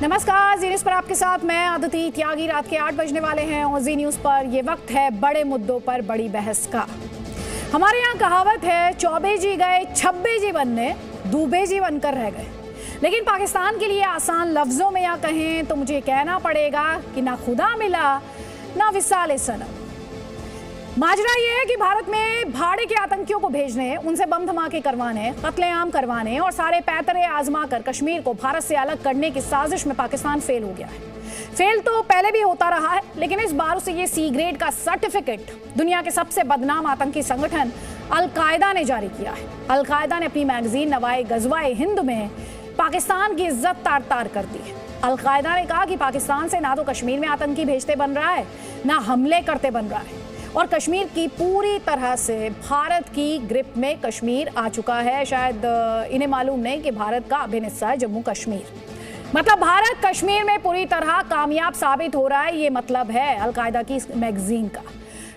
नमस्कार, जी न्यूज पर आपके साथ मैं अदिति त्यागी। रात के 8 बजने वाले हैं और जी न्यूज पर ये वक्त है बड़े मुद्दों पर बड़ी बहस का। हमारे यहाँ कहावत है, चौबे जी गए छब्बे जी बनने, दूबे जी बनकर रह गए। लेकिन पाकिस्तान के लिए आसान लफ्जों में या कहें तो मुझे कहना पड़ेगा कि ना खुदा मिला ना विसाले सनम। माजरा ये है कि भारत में भाड़े के आतंकियों को भेजने, उनसे बम धमाके करवाने, कत्लेआम करवाने और सारे पैतरे आजमा कर कश्मीर को भारत से अलग करने की साजिश में पाकिस्तान फेल हो गया है। फेल तो पहले भी होता रहा है, लेकिन इस बार उसे ये सी ग्रेड का सर्टिफिकेट दुनिया के सबसे बदनाम आतंकी संगठन अल-कायदा ने जारी किया है। अल-कायदा ने अपनी मैगजीन नवाए गजवाए हिंद में पाकिस्तान की इज्जत तार तार कर दी है। अल-कायदा ने कहा कि पाकिस्तान से ना तो कश्मीर में आतंकी भेजते बन रहा है, ना हमले करते बन रहा है, और कश्मीर की पूरी तरह से भारत की ग्रिप में कश्मीर आ चुका है। शायद इन्हें मालूम नहीं कि भारत का अभिन्न हिस्सा है जम्मू कश्मीर। मतलब भारत कश्मीर में पूरी तरह कामयाब साबित हो रहा है, ये मतलब है अल-कायदा की इस मैगजीन का।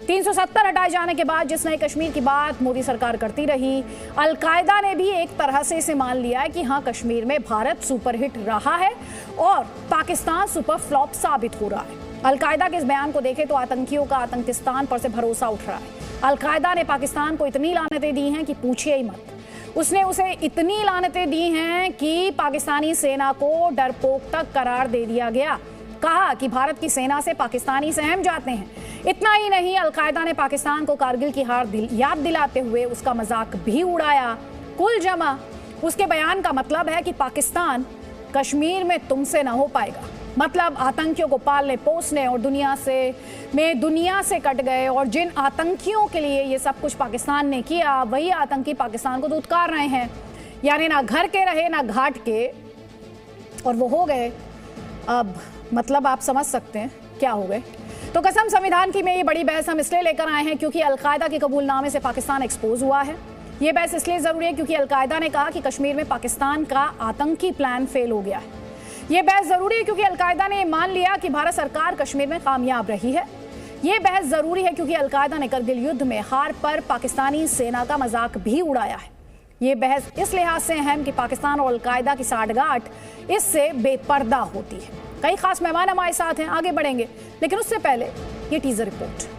370 हटाए जाने के बाद जिस नए कश्मीर की बात मोदी सरकार करती रही, अल-कायदा ने भी एक तरह से इसे मान लिया है कि हाँ, कश्मीर में भारत सुपरहिट रहा है और पाकिस्तान सुपर फ्लॉप साबित हो रहा है। अल-कायदा के इस बयान को देखें तो आतंकियों का आतंकिस्तान पर से भरोसा उठ रहा है। अल-कायदा ने पाकिस्तान को इतनी लानतें दी हैं कि पूछिए ही मत। उसने उसे इतनी लानतें दी हैं कि पाकिस्तानी सेना को डरपोक तक करार दे दिया गया। कहा कि भारत की सेना से पाकिस्तानी सहम जाते हैं। इतना ही नहीं, अल-कायदा ने पाकिस्तान को कारगिल की हार याद दिलाते हुए उसका मजाक भी उड़ाया। कुल जमा उसके बयान का मतलब है कि पाकिस्तान कश्मीर में तुमसे ना हो पाएगा। मतलब आतंकियों को पालने पोसने और दुनिया से कट गए, और जिन आतंकियों के लिए ये सब कुछ पाकिस्तान ने किया, वही आतंकी पाकिस्तान को धुतकार रहे हैं। यानी ना घर के रहे ना घाट के, और वो हो गए अब, मतलब आप समझ सकते हैं क्या हो गए। तो कसम संविधान की में ये बड़ी बहस हम इसलिए लेकर आए हैं क्योंकि अल-कायदा के कबूलनामे से पाकिस्तान एक्सपोज हुआ है। ये बहस इसलिए जरूरी है क्योंकि अल-कायदा ने कहा कि कश्मीर में पाकिस्तान का आतंकी प्लान फेल हो गया है। ये बहस जरूरी है क्योंकि अल-कायदा ने मान लिया कि भारत सरकार कश्मीर में कामयाब रही है। ये बहस जरूरी है क्योंकि अल-कायदा ने करगिल युद्ध में हार पर पाकिस्तानी सेना का मजाक भी उड़ाया है। ये बहस इस लिहाज से अहम कि पाकिस्तान और अल-कायदा की साठगांठ इससे बेपर्दा होती है। कई खास मेहमान हमारे साथ हैं, आगे बढ़ेंगे, लेकिन उससे पहले ये टीजर रिपोर्ट।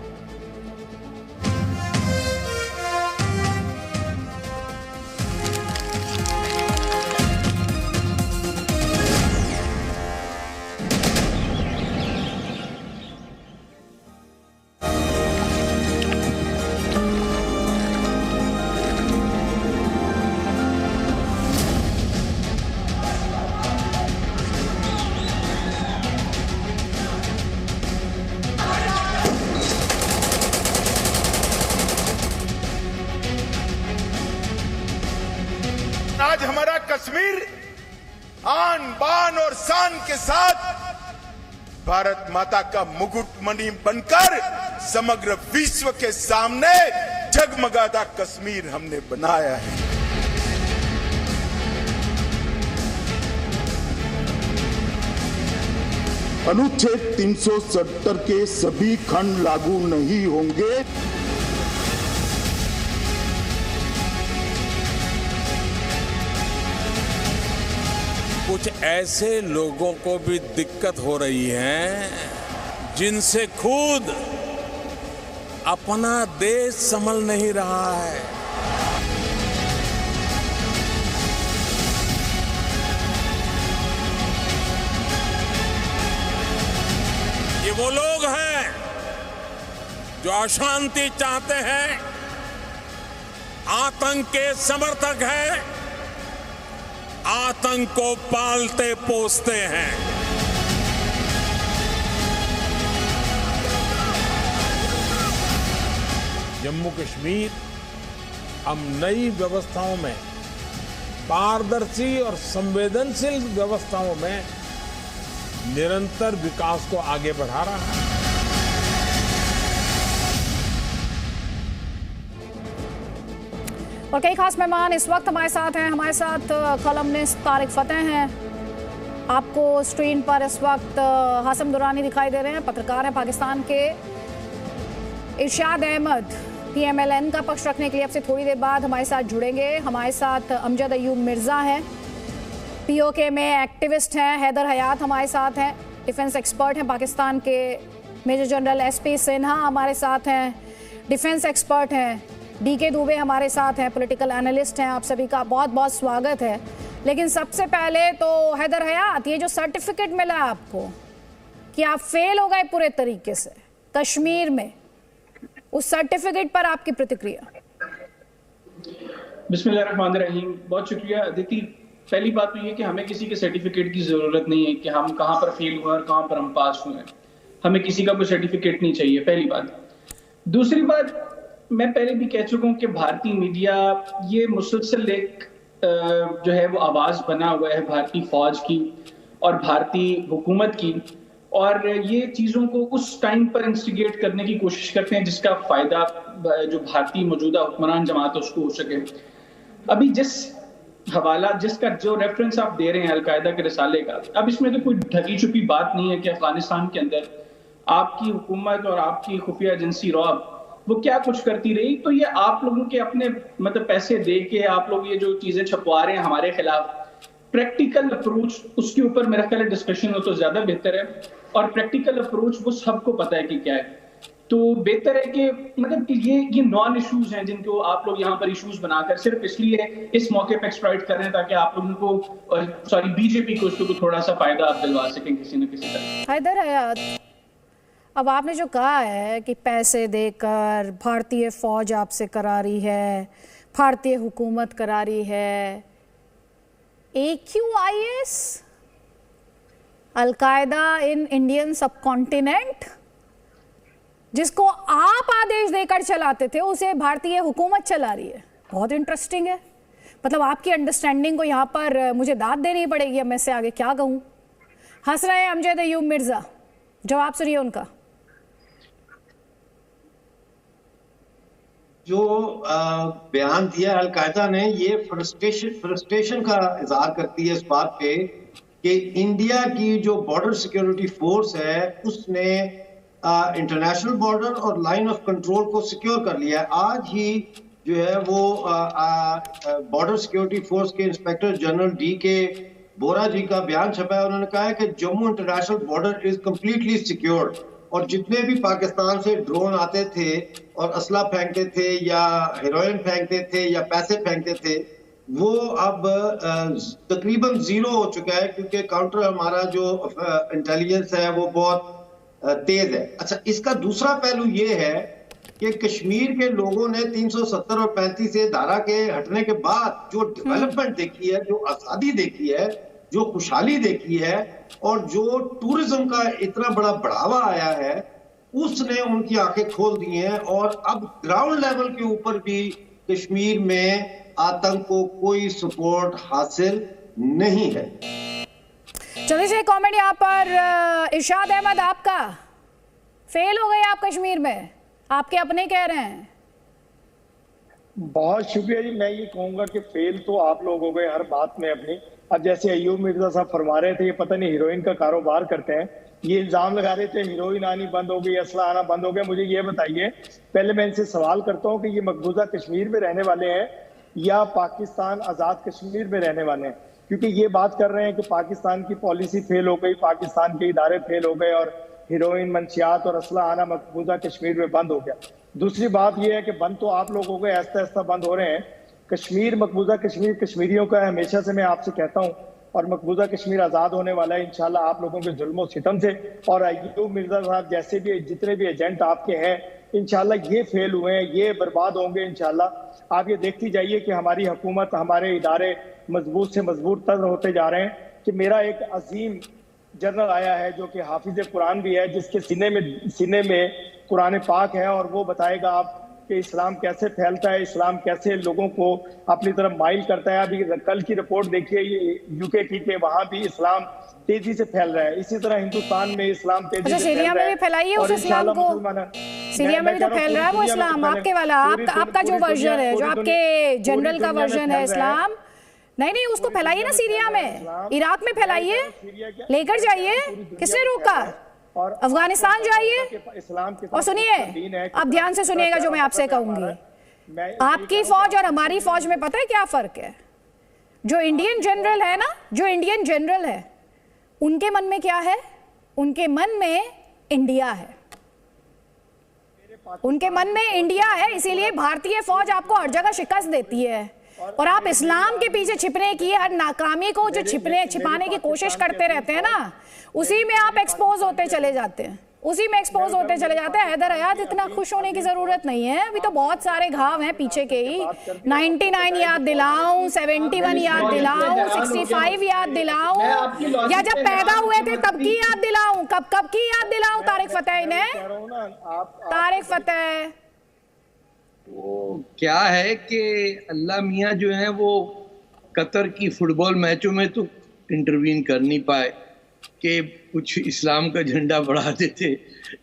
आज हमारा कश्मीर आन बान और शान के साथ भारत माता का मुकुटमणि बनकर समग्र विश्व के सामने जगमगाता कश्मीर हमने बनाया है। अनुच्छेद 370 के सभी खंड लागू नहीं होंगे। कुछ ऐसे लोगों को भी दिक्कत हो रही है जिनसे खुद अपना देश संभल नहीं रहा है। ये वो लोग हैं जो अशांति चाहते हैं, आतंक के समर्थक हैं, आतंक को पालते पोसते हैं। जम्मू कश्मीर अब नई व्यवस्थाओं में, पारदर्शी और संवेदनशील व्यवस्थाओं में निरंतर विकास को आगे बढ़ा रहा है। और कई खास मेहमान इस वक्त हमारे साथ हैं। हमारे साथ कॉलमनिस्ट तारिक फतेह हैं। आपको स्क्रीन पर इस वक्त हासिम दुरानी दिखाई दे रहे हैं, पत्रकार हैं पाकिस्तान के। इरशाद अहमद PMLN का पक्ष रखने के लिए अब से थोड़ी देर बाद हमारे साथ जुड़ेंगे। हमारे साथ अमजद अयूब मिर्जा हैं, पीओके में एक्टिविस्ट हैं हैदर हयात हमारे साथ हैं, डिफेंस एक्सपर्ट हैं, पाकिस्तान के मेजर जनरल एसपी सिन्हा हमारे साथ हैं, डिफेंस एक्सपर्ट हैं, डीके दुबे हमारे साथ हैं, पॉलिटिकल एनालिस्ट हैं। आप सभी का बहुत बहुत स्वागत है। लेकिन सबसे पहले तो हैदर हयात, ये जो सर्टिफिकेट मिला आपको कि आप फेल हो गए पूरे तरीके से कश्मीर में, उस सर्टिफिकेट पर आपकी प्रतिक्रिया? बिस्मिल्लाहिर्रहमानिर्रहीम। बहुत शुक्रिया अदिति। पहली बात तो ये कि हमें किसी के सर्टिफिकेट की जरूरत नहीं है कि हम कहाँ पर फेल हुए और कहाँ पर हम पास हुए हैं। हमें किसी का कोई सर्टिफिकेट नहीं चाहिए, पहली बात। दूसरी बात, मैं पहले भी कह चुका हूँ कि भारतीय मीडिया ये मुसलसल एक जो है वो आवाज बना हुआ है भारतीय फौज की और भारतीय हुकूमत की, और ये चीजों को उस टाइम पर इंस्टिगेट करने की कोशिश करते हैं जिसका फायदा जो भारतीय मौजूदा हुक्मरान जमात है उसको हो सके। अभी जिसका जो रेफरेंस आप दे रहे हैं अलकायदा के रिसाले का, अब इसमें तो कोई ढकी छुपी बात नहीं है कि अफगानिस्तान के अंदर आपकी हुकूमत और आपकी खुफिया एजेंसी रॉब वो क्या कुछ करती रही। तो ये आप लोगों के अपने मतलब पैसे दे के आप लोग ये जो चीजें छपवा रहे हैं हमारे खिलाफ, प्रैक्टिकल अप्रोच उसके ऊपर मेरा ख्याल डिस्कशन हो तो ज्यादा बेहतर है। और प्रैक्टिकल अप्रोच वो सबको पता है कि क्या है, तो बेहतर है कि मतलब ये नॉन इश्यूज हैं जिनको आप लोग यहाँ पर इश्यूज बनाकर सिर्फ इसलिए इस मौके पर एक्सप्लॉइट कर रहे हैं ताकि आप लोगों को बीजेपी को उसको थोड़ा सा फायदा आप दिलवा सकें किसी न किसी तरह। हैदर हयात, अब आपने जो कहा है कि पैसे देकर भारतीय फौज आपसे करा रही है, भारतीय हुकूमत करा रही है, AQIS, al Qaeda in Indian subcontinent, जिसको आप आदेश देकर चलाते थे उसे भारतीय हुकूमत चला रही है। बहुत इंटरेस्टिंग है। मतलब आपकी अंडरस्टैंडिंग को यहाँ पर मुझे दाद देनी पड़ेगी। अब मैं से आगे क्या कहूँ। हंस रहे हैं अमजद अयूब मिर्जा, जवाब सुनिए उनका। जो बयान दिया अलकायदा ने, ये फ्रस्ट्रेशन का इजहार करती है इस बात पे कि इंडिया की जो बॉर्डर सिक्योरिटी फोर्स है उसने इंटरनेशनल बॉर्डर और लाइन ऑफ कंट्रोल को सिक्योर कर लिया है। आज ही जो है वो बॉर्डर सिक्योरिटी फोर्स के इंस्पेक्टर जनरल डीके बोरा जी का बयान छपा है। उन्होंने कहा है कि Jammu international border is completely secured, और जितने भी पाकिस्तान से ड्रोन आते थे और असला फेंकते थे या हेरोइन फेंकते थे या पैसे फेंकते थे, वो अब तकरीबन जीरो हो चुका है, क्योंकि काउंटर हमारा जो इंटेलिजेंस है वो बहुत तेज है। अच्छा, इसका दूसरा पहलू ये है कि कश्मीर के लोगों ने 370 और 35 से धारा के हटने के बाद जो डेवलपमेंट देखी है, जो आजादी देखी है, जो खुशहाली देखी है और जो टूरिज्म का इतना बड़ा बढ़ावा आया है, उसने उनकी आंखें खोल दी हैं। और अब ग्राउंड लेवल के ऊपर भी कश्मीर में आतंक को कोई सपोर्ट हासिल नहीं है। चलिए से कमेंट यहाँ पर इरशाद अहमद, आपका फेल हो गए आप कश्मीर में, आपके अपने कह रहे हैं। बहुत शुक्रिया जी। मैं ये कहूंगा कि फेल तो आप लोग हो गए हर बात में अपनी। अब जैसे अयूब मिर्जा साहब फरमा रहे थे, ये पता नहीं हीरोइन का कारोबार करते हैं, ये इल्जाम लगा रहे थे हीरोइन आनी बंद हो गई, असला आना बंद हो गया। मुझे ये बताइए, पहले मैं इनसे सवाल करता हूँ कि ये मकबूजा कश्मीर में रहने वाले हैं या पाकिस्तान आजाद कश्मीर में रहने वाले हैं? क्योंकि ये बात कर रहे हैं कि पाकिस्तान की पॉलिसी फेल हो गई, पाकिस्तान के इदारे फेल हो गए और हीरोइन, मंशियात और असला आना मकबूजा कश्मीर में बंद हो गया। दूसरी बात यह है कि बंद तो आप लोग हो गए, आहिस्ता आहिस्ता बंद हो रहे हैं। कश्मीर, मकबूजा कश्मीर कश्मीरियों का हमेशा से मैं आपसे कहता हूँ, और मकबूजा कश्मीर आज़ाद होने वाला है इंशाल्लाह आप लोगों के जुल्म सितम से। और अयूब मिर्जा साहब जैसे भी जितने भी एजेंट आपके हैं, इंशाल्लाह ये फेल हुए हैं, ये बर्बाद होंगे इंशाल्लाह। आप ये देखती जाइए कि हमारी हुकूमत, हमारे इदारे मजबूत से मजबूत तर होते जा रहे हैं। कि मेरा एक अजीम जनरल आया है जो कि हाफिज कुरान भी है, जिसके सीने में कुरान पाक है, और वो बताएगा आप कि इस्लाम कैसे फैलता है, इस्लाम कैसे लोगों को अपनी तरफ माइल करता है। अभी कल की रिपोर्ट देखिए यूके की, कि वहां भी इस्लाम तेजी से फैल रहा है। इसी तरह हिंदुस्तान में इस्लाम तेजी से सीरिया में भी फैलाइए उस इस्लाम को। सीरिया में भी तो फैल रहा है वो इस्लाम, आपके वाला, आपका जो वर्जन है, जो आपके जनरल का वर्जन है इस्लाम, नहीं उसको फैलाइए ना सीरिया में, इराक में फैलाइए, लेकर जाइए, किसने रोका? और अफगानिस्तान जाइए और सुनिए, आप ध्यान से सुनिएगा जो मैं आपसे कहूंगी। आपकी फौज और हमारी फौज में पता है क्या फर्क है? जो इंडियन जनरल है ना, जो इंडियन जनरल है, उनके मन में क्या है? उनके मन में इंडिया है, उनके मन में इंडिया है। इसीलिए भारतीय फौज आपको हर जगह शिकस्त देती है और आप इस्लाम के पीछे छिपने की हर नाकामी को जो छिपाने की कोशिश करते रहते हैं ना, उसी में आप एक्सपोज होते चले जाते हैं, उसी में एक्सपोज होते चले जाते हैं। हैदर हयात, इतना खुश होने की जरूरत नहीं है, अभी तो बहुत सारे घाव हैं पीछे के ही। 99 याद दिलाऊं, 71 याद दिलाऊं, 65 याद दिलाऊं, या जब पैदा हुए थे तब की याद दिलाऊं? कब की याद दिलाऊं? तारिक फतेह इन्हें, तारिक फतेह। वो क्या है कि अल्लाह मियाँ जो है वो कतर की फुटबॉल मैचों में तो इंटरवीन कर नहीं पाए कि कुछ इस्लाम का झंडा बढ़ा देते,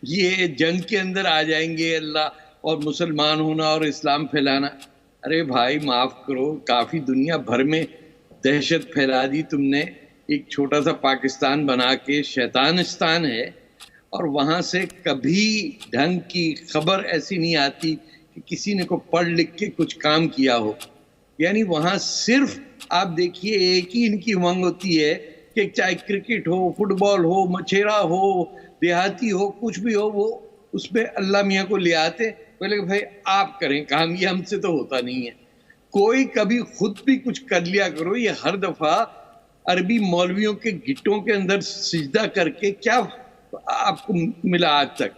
ये जंग के अंदर आ जाएंगे अल्लाह, और मुसलमान होना और इस्लाम फैलाना। अरे भाई माफ करो, काफी दुनिया भर में दहशत फैला दी तुमने। एक छोटा सा पाकिस्तान बना के शैतानिस्तान है, और वहां से कभी ढंग की खबर ऐसी नहीं आती कि किसी ने को पढ़ लिख के कुछ काम किया हो। यानी वहां सिर्फ आप देखिए एक ही इनकी उमंग होती है कि चाहे क्रिकेट हो, फुटबॉल हो, मछेरा हो, देहाती हो, कुछ भी हो, वो उसमें अल्लाह मियाँ को ले आते, बोले भाई आप करें काम, ये हमसे तो होता नहीं है। कोई कभी खुद भी कुछ कर लिया करो। ये हर दफा अरबी मौलवियों के गिट्टों के अंदर सिजदा करके क्या आपको मिला आज तक?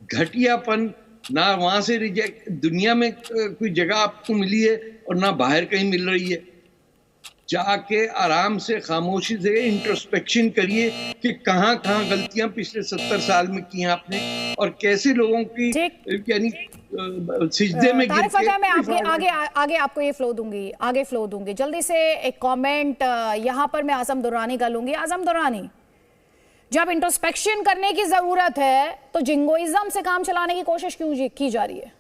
घटियापन। ना वहां से रिजेक्ट, दुनिया में कोई जगह आपको मिली है और ना बाहर कहीं मिल रही है। जाके आराम से खामोशी से इंट्रोस्पेक्शन करिए कि कहाँ कहाँ गलतियां पिछले 70 साल में की आपने, और कैसे लोगों की यानी सिजदे में गिर के। मैं आगे आपको ये फ्लो दूंगी, आगे फ्लो दूंगी। जल्दी से एक कमेंट यहाँ पर मैं आजम दुर्रानी का लूंगी। आजम दुर्रानी, जब इंट्रोस्पेक्शन करने की जरूरत है तो जिंगोइज्म से काम चलाने की कोशिश क्यों की जा रही है?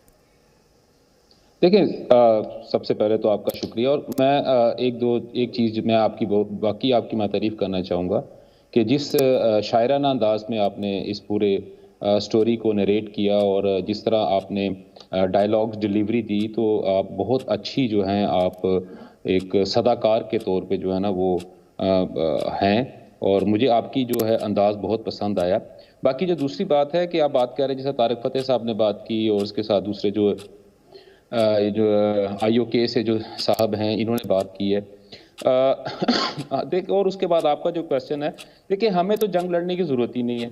देखिए, सबसे पहले तो आपका शुक्रिया, और मैं एक चीज़ मैं आपकी मैं तारीफ करना चाहूँगा कि जिस शायराना अंदाज में आपने इस पूरे स्टोरी को नरेट किया और जिस तरह आपने डायलॉग्स डिलीवरी दी, तो आप बहुत अच्छी जो हैं, आप एक सदाकार के तौर पे जो है ना वो हैं, और मुझे आपकी जो है अंदाज बहुत पसंद आया। बाकी जो दूसरी बात है कि आप बात कर रहे हैं, जैसे तारिक फतेह साहब ने बात की और उसके साथ दूसरे जो IOK से जो साहब हैं इन्होंने बात की है। देखिए, और उसके बाद आपका जो क्वेश्चन है, देखिए हमें तो जंग लड़ने की ज़रूरत ही नहीं है,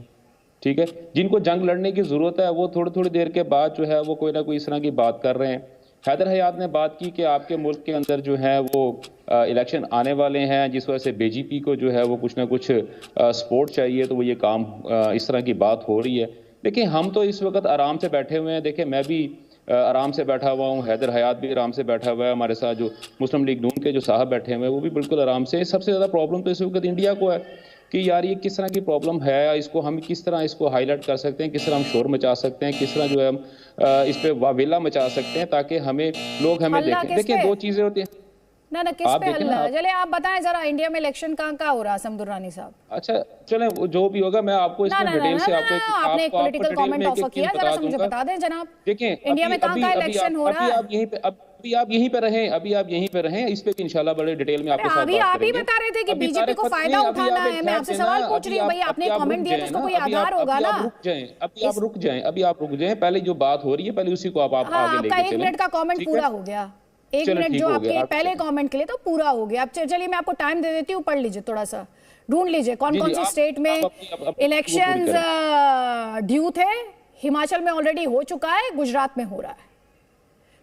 ठीक है। जिनको जंग लड़ने की ज़रूरत है वो थोड़ी थोड़ी देर के बाद जो है वो कोई ना कोई इस तरह की बात कर रहे हैं। हैदर हयात ने बात की कि आपके मुल्क के अंदर जो है वो इलेक्शन आने वाले हैं, जिस वजह से BJP को जो है वो कुछ ना कुछ सपोर्ट चाहिए, तो वो ये काम इस तरह की बात हो रही है। देखिए, हम तो इस वक्त आराम से बैठे हुए हैं। देखिए, मैं भी आराम से बैठा हुआ हूँ, हैदर हयात भी आराम से बैठा हुआ है, हमारे साथ जो मुस्लिम लीग नून के जो साहब बैठे हुए हैं वो भी बिल्कुल आराम से। सबसे ज़्यादा प्रॉब्लम तो इस वक्त इंडिया को है कि यार ये किस तरह की प्रॉब्लम है, इसको हम किस तरह इसको हाईलाइट कर सकते हैं, किस तरह हम शोर मचा सकते हैं, किस तरह जो है हम इस पे वावेला मचा सकते हैं ताकि हमें लोग हमें देखें। देखिए, दो चीज़ें होती हैं ना किस पे हल्ला? चले आप बताएं जरा, इंडिया में इलेक्शन कहाँ हो रहा है आजम दुर्रानी साहब? अच्छा चलें, जो भी होगा मैं आपको इसमें डिटेल से आपने एक पॉलिटिकल कमेंट ऑफर किया, जरा मुझे बता दें जनाब। देखिए, इंडिया में कहाँ इलेक्शन हो रहा है? अभी आप यहीं पे रहें, इस पे इंशाल्लाह बड़े डिटेल में आपके साथ बात करेंगे। आप ही बता रहे थे कि बीजेपी को फायदा उठाना है। मैं आपसे सवाल पूछ रही हूँ भाई, आपने कमेंट दिया तो उसको कोई आधार होगा ना। अभी आप रुक जाएं, पहले जो बात हो रही है पहले उसी को आप आगे लेके चलें। 1 मिनट का कमेंट पूरा हो गया, 1 मिनट जो आपके पहले कमेंट के लिए तो पूरा हो गया। अब चलिए मैं आपको टाइम दे देती हूँ, पढ़ लीजिए, थोड़ा सा ढूंढ लीजिए कौन कौन सी स्टेट में इलेक्शंस ड्यू थे। हिमाचल में ऑलरेडी हो चुका है, गुजरात में हो रहा है।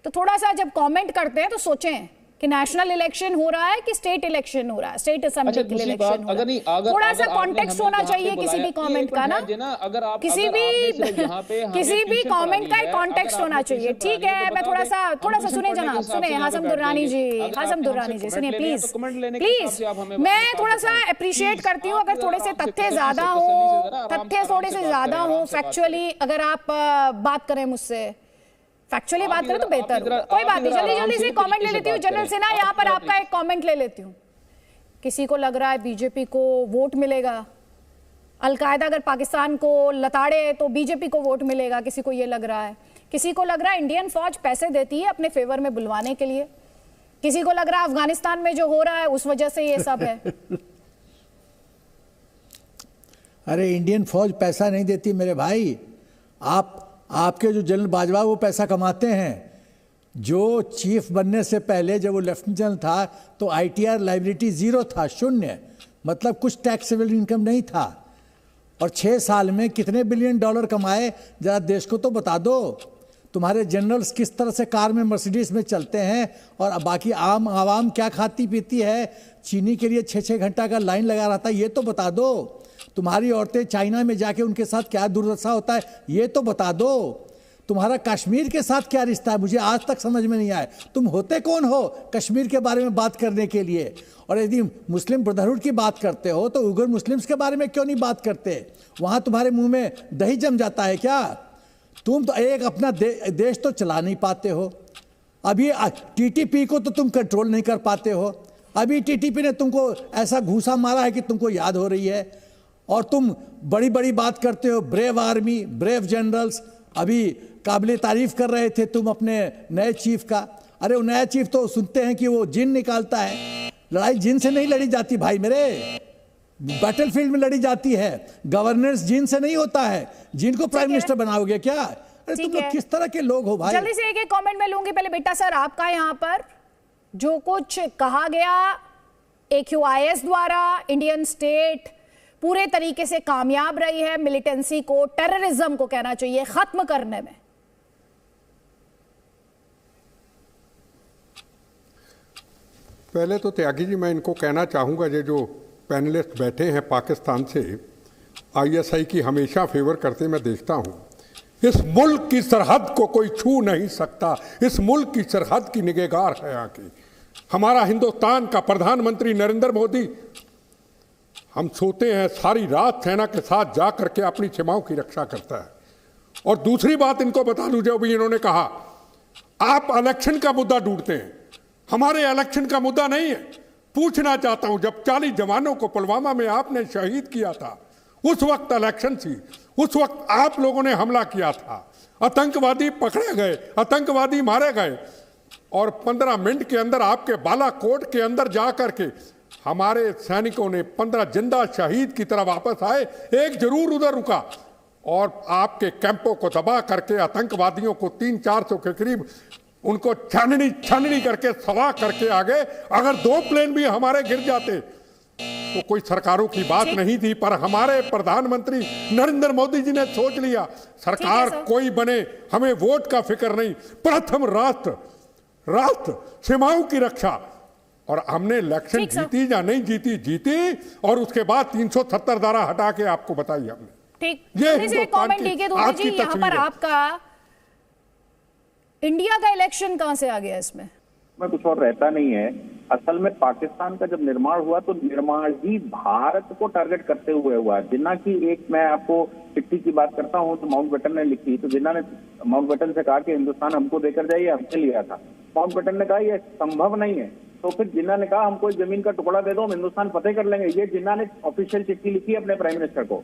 तो थोड़ा सा जब कमेंट करते हैं तो सोचें कि नेशनल इलेक्शन हो रहा है कि स्टेट इलेक्शन हो रहा है, स्टेट असेंबली के लिए इलेक्शन हो रहा है। थोड़ा सा कॉन्टेक्स्ट होना चाहिए किसी भी कमेंट का ना, किसी भी कमेंट का एक कॉन्टेक्स्ट होना चाहिए, ठीक है। मैं थोड़ा सा सुने जनाब, सुने हासम दुर्रानी जी सुनिए प्लीज। मैं थोड़ा सा अप्रिशिएट करती हूँ अगर थोड़े से तथ्य थोड़े से ज्यादा हो, फैक्चुअली अगर आप बात करें मुझसे, फैक्चुअली बात करें तो बेहतर होगा। कोई बात नहीं, जल्दी से कमेंट ले लेती हूँ। जनरल सिन्हा, यहाँ पर आपका एक कमेंट ले लेती हूँ। किसी को लग रहा है बीजेपी को वोट मिलेगा, अलकायदा अगर पाकिस्तान को लताड़े तो बीजेपी को वोट मिलेगा, किसी को ये लग रहा है। किसी को लग रहा है इंडियन फौज पैसे देती है अपने फेवर में बुलवाने के लिए, किसी को लग रहा है अफगानिस्तान में जो हो रहा है उस वजह से ये सब है? अरे इंडियन फौज पैसा नहीं देती मेरे भाई, आपके जो जनरल बाजवा वो पैसा कमाते हैं। जो चीफ बनने से पहले जब वो लेफ्टिनेंट जनरल था तो ITR लायबिलिटी 0 था, 0, मतलब कुछ टैक्सेबल इनकम नहीं था। और 6 साल में कितने बिलियन डॉलर कमाए जरा देश को तो बता दो। तुम्हारे जनरल्स किस तरह से कार में मर्सिडीज में चलते हैं और बाकी आम आवाम क्या खाती पीती है, चीनी के लिए 6-6 घंटा का लाइन लगा रहता है, ये तो बता दो। तुम्हारी औरतें चाइना में जाके उनके साथ क्या दुर्दशा होता है, ये तो बता दो। तुम्हारा कश्मीर के साथ क्या रिश्ता है, मुझे आज तक समझ में नहीं आया। तुम होते कौन हो कश्मीर के बारे में बात करने के लिए? और यदि मुस्लिम ब्रदरहुड की बात करते हो तो उइगर मुस्लिम्स के बारे में क्यों नहीं बात करते? वहाँ तुम्हारे मुंह में दही जम जाता है क्या? तुम तो एक अपना देश तो चला नहीं पाते हो। अभी TTP को तो तुम कंट्रोल नहीं कर पाते हो। अभी TTP ने तुमको ऐसा घूसा मारा है कि तुमको याद हो रही है। और तुम बड़ी बड़ी बात करते हो, ब्रेव आर्मी, ब्रेव जनरल्स। अभी काबिल तारीफ कर रहे थे तुम अपने नए चीफ का। अरे वो नया चीफ तो सुनते हैं कि वो जिन निकालता है। लड़ाई जिन से नहीं लड़ी जाती भाई मेरे, बैटलफील्ड में लड़ी जाती है। गवर्नेंस जिन से नहीं होता है। जिन को प्राइम मिनिस्टर बनाओगे क्या? अरे तुम लोग किस तरह के लोग हो भाई? जल्दी से एक कमेंट में लूंगी। पहले बेटा सर आपका यहाँ पर जो कुछ कहा गया AQIS द्वारा, इंडियन स्टेट पूरे तरीके से कामयाब रही है मिलिटेंसी को, टेररिज्म को कहना चाहिए, खत्म करने में। पहले तो त्यागी जी मैं इनको कहना चाहूँगा, ये जो पैनलिस्ट बैठे हैं पाकिस्तान से, ISI की हमेशा फेवर करते मैं देखता हूँ। इस मुल्क की सरहद को कोई छू नहीं सकता। इस मुल्क की सरहद की निगहगार है यहाँ की हमारा हिंदुस्तान का प्रधानमंत्री नरेंद्र मोदी। हम सोते हैं सारी रात सेना के साथ जा करके अपनी सीमाओं की रक्षा करता है। और दूसरी बात इनको बता दूं, जो भी इन्होंने कहा, आप इलेक्शन का मुद्दा ढूंढते हैं, हमारे इलेक्शन का मुद्दा नहीं है। पूछना चाहता हूं, जब 40 जवानों को पुलवामा में आपने शहीद किया था, उस वक्त इलेक्शन थी, उस वक्त आप लोगों ने हमला किया था, आतंकवादी पकड़े गए, आतंकवादी मारे गए, और 15 मिनट के अंदर आपके बालाकोट के अंदर जा करके हमारे सैनिकों ने 15 जिंदा शहीद की तरह वापस आए। एक जरूर उधर रुका और आपके कैंपों को तबाह करके आतंकवादियों को 300-400 के करीब उनको छाननी करके सवा करके आ गए। अगर 2 प्लेन भी हमारे गिर जाते तो कोई सरकारों की बात नहीं थी, पर हमारे प्रधानमंत्री नरेंद्र मोदी जी ने सोच लिया सरकार कोई बने, हमें वोट का फिक्र नहीं, प्रथम राष्ट्र सीमाओं की रक्षा। और हमने इलेक्शन जीती या नहीं जीती, और उसके बाद 370 धारा हटा के आपको बताई हमने। ठीक, ये कमेंट जी, यहाँ पर आपका इंडिया का इलेक्शन कहां से आ गया इसमें? में कुछ और रहता नहीं है। असल में पाकिस्तान का जब निर्माण हुआ तो निर्माण ही भारत को टारगेट करते हुए हुआ। जिन्ना की एक मैं आपको चिट्ठी की बात करता हूं तो माउंटबेटन ने लिखी, तो जिन्ना ने माउंटबेटन से कहा कि हिंदुस्तान हमको देकर जाइए, हमसे लिया था। माउंटबेटन ने कहा यह संभव नहीं है। तो फिर जिन्ना ने कहा हमको जमीन का टुकड़ा दे दो, हम हिंदुस्तान फतेह कर लेंगे। ये जिन्ना ने ऑफिशियल चिट्ठी लिखी अपने प्राइम मिनिस्टर को।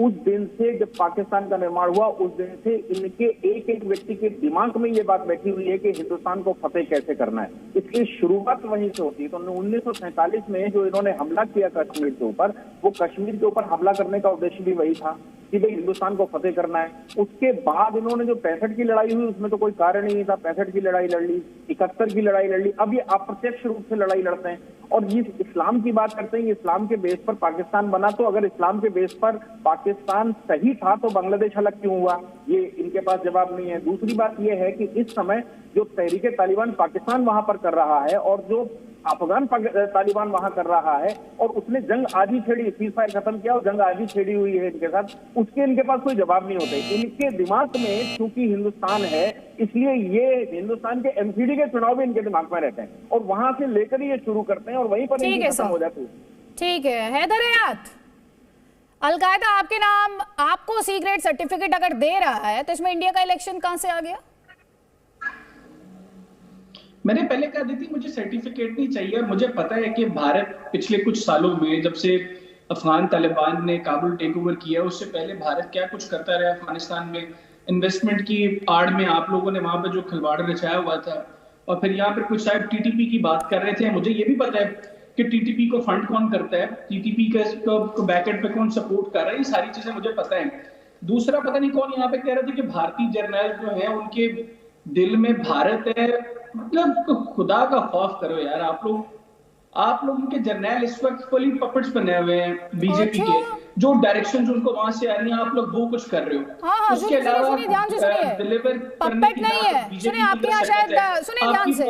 उस दिन से जब पाकिस्तान का निर्माण हुआ, उस दिन से इनके एक एक व्यक्ति के दिमाग में ये बात बैठी हुई है कि हिंदुस्तान को फतेह कैसे करना है। इसकी शुरुआत वहीं से होती है। तो 1947 में जो इन्होंने हमला किया कश्मीर के ऊपर, वो कश्मीर के ऊपर हमला करने का उद्देश्य भी वही था कि भाई हिंदुस्तान को फतेह करना है। उसके बाद इन्होंने जो 65 की लड़ाई हुई उसमें तो कोई कारण ही नहीं था। 65 की लड़ाई लड़ ली, 71 की लड़ाई लड़ ली, अब ये अप्रत्यक्ष रूप से लड़ाई लड़ते हैं। और ये इस्लाम की बात करते हैं, इस्लाम के बेस पर पाकिस्तान बना। तो अगर इस्लाम के बेस पर पाकिस्तान सही था तो बांग्लादेश अलग क्यों हुआ, ये इनके पास जवाब नहीं है। दूसरी बात ये है कि इस समय जो तहरीके तालिबान पाकिस्तान वहां पर कर रहा है और जो अफगान तालिबान वहां कर रहा है, और उसने जंग आधी छेड़ी, सीजफायर खत्म किया और जंग आधी छेड़ी हुई है इनके साथ, उसके इनके पास कोई जवाब नहीं होते। इनके दिमाग में चूंकि हिंदुस्तान है, इसलिए ये हिंदुस्तान के MCD के चुनाव भी इनके दिमाग में रहते हैं और वहां से लेकर ही ये शुरू करते हैं और वहीं पर खत्म हो जाती है। ठीक है, हैदर हयात, अलकायदा आपके नाम आपको सीक्रेट सर्टिफिकेट अगर दे रहा है तो इसमें इंडिया का इलेक्शन कहां से आ गया? मैंने पहले कहा दी थी मुझे सर्टिफिकेट नहीं चाहिए, और मुझे पता है कि भारत पिछले कुछ सालों में, जब से अफगान तालिबान ने काबुल टेक ओवर किया, उससे पहले भारत क्या कुछ करता रहा अफगानिस्तान में। इन्वेस्टमेंट की आड़ में आप लोगों ने वहां पर जो खिलवाड़ रचाया हुआ था, और फिर यहाँ पर कुछ साहब टीटीपी की बात कर रहे थे। मुझे ये भी पता है कि टीटीपी को फंड कौन करता है, टीटीपी को बैकएंड पे कौन सपोर्ट कर रहा है, ये सारी चीजें मुझे पता है। दूसरा पता नहीं कौन यहाँ पे कह रहे थे कि भारतीय जर्नल जो है उनके दिल में भारत है। मतलब खुदा का खौफ करो यार, आप लोग उनके जर्नल इस वक्त फुली पपेट्स बने हुए हैं बीजेपी के, जो डायरेक्शन उनको वहां से आ रही है आप लोग वो कुछ कर रहे हो। हाँ, उसके अलावा डिलीवर पपेट नहीं है। सुनिए आपके यहाँ शायद, सुनिए ध्यान से,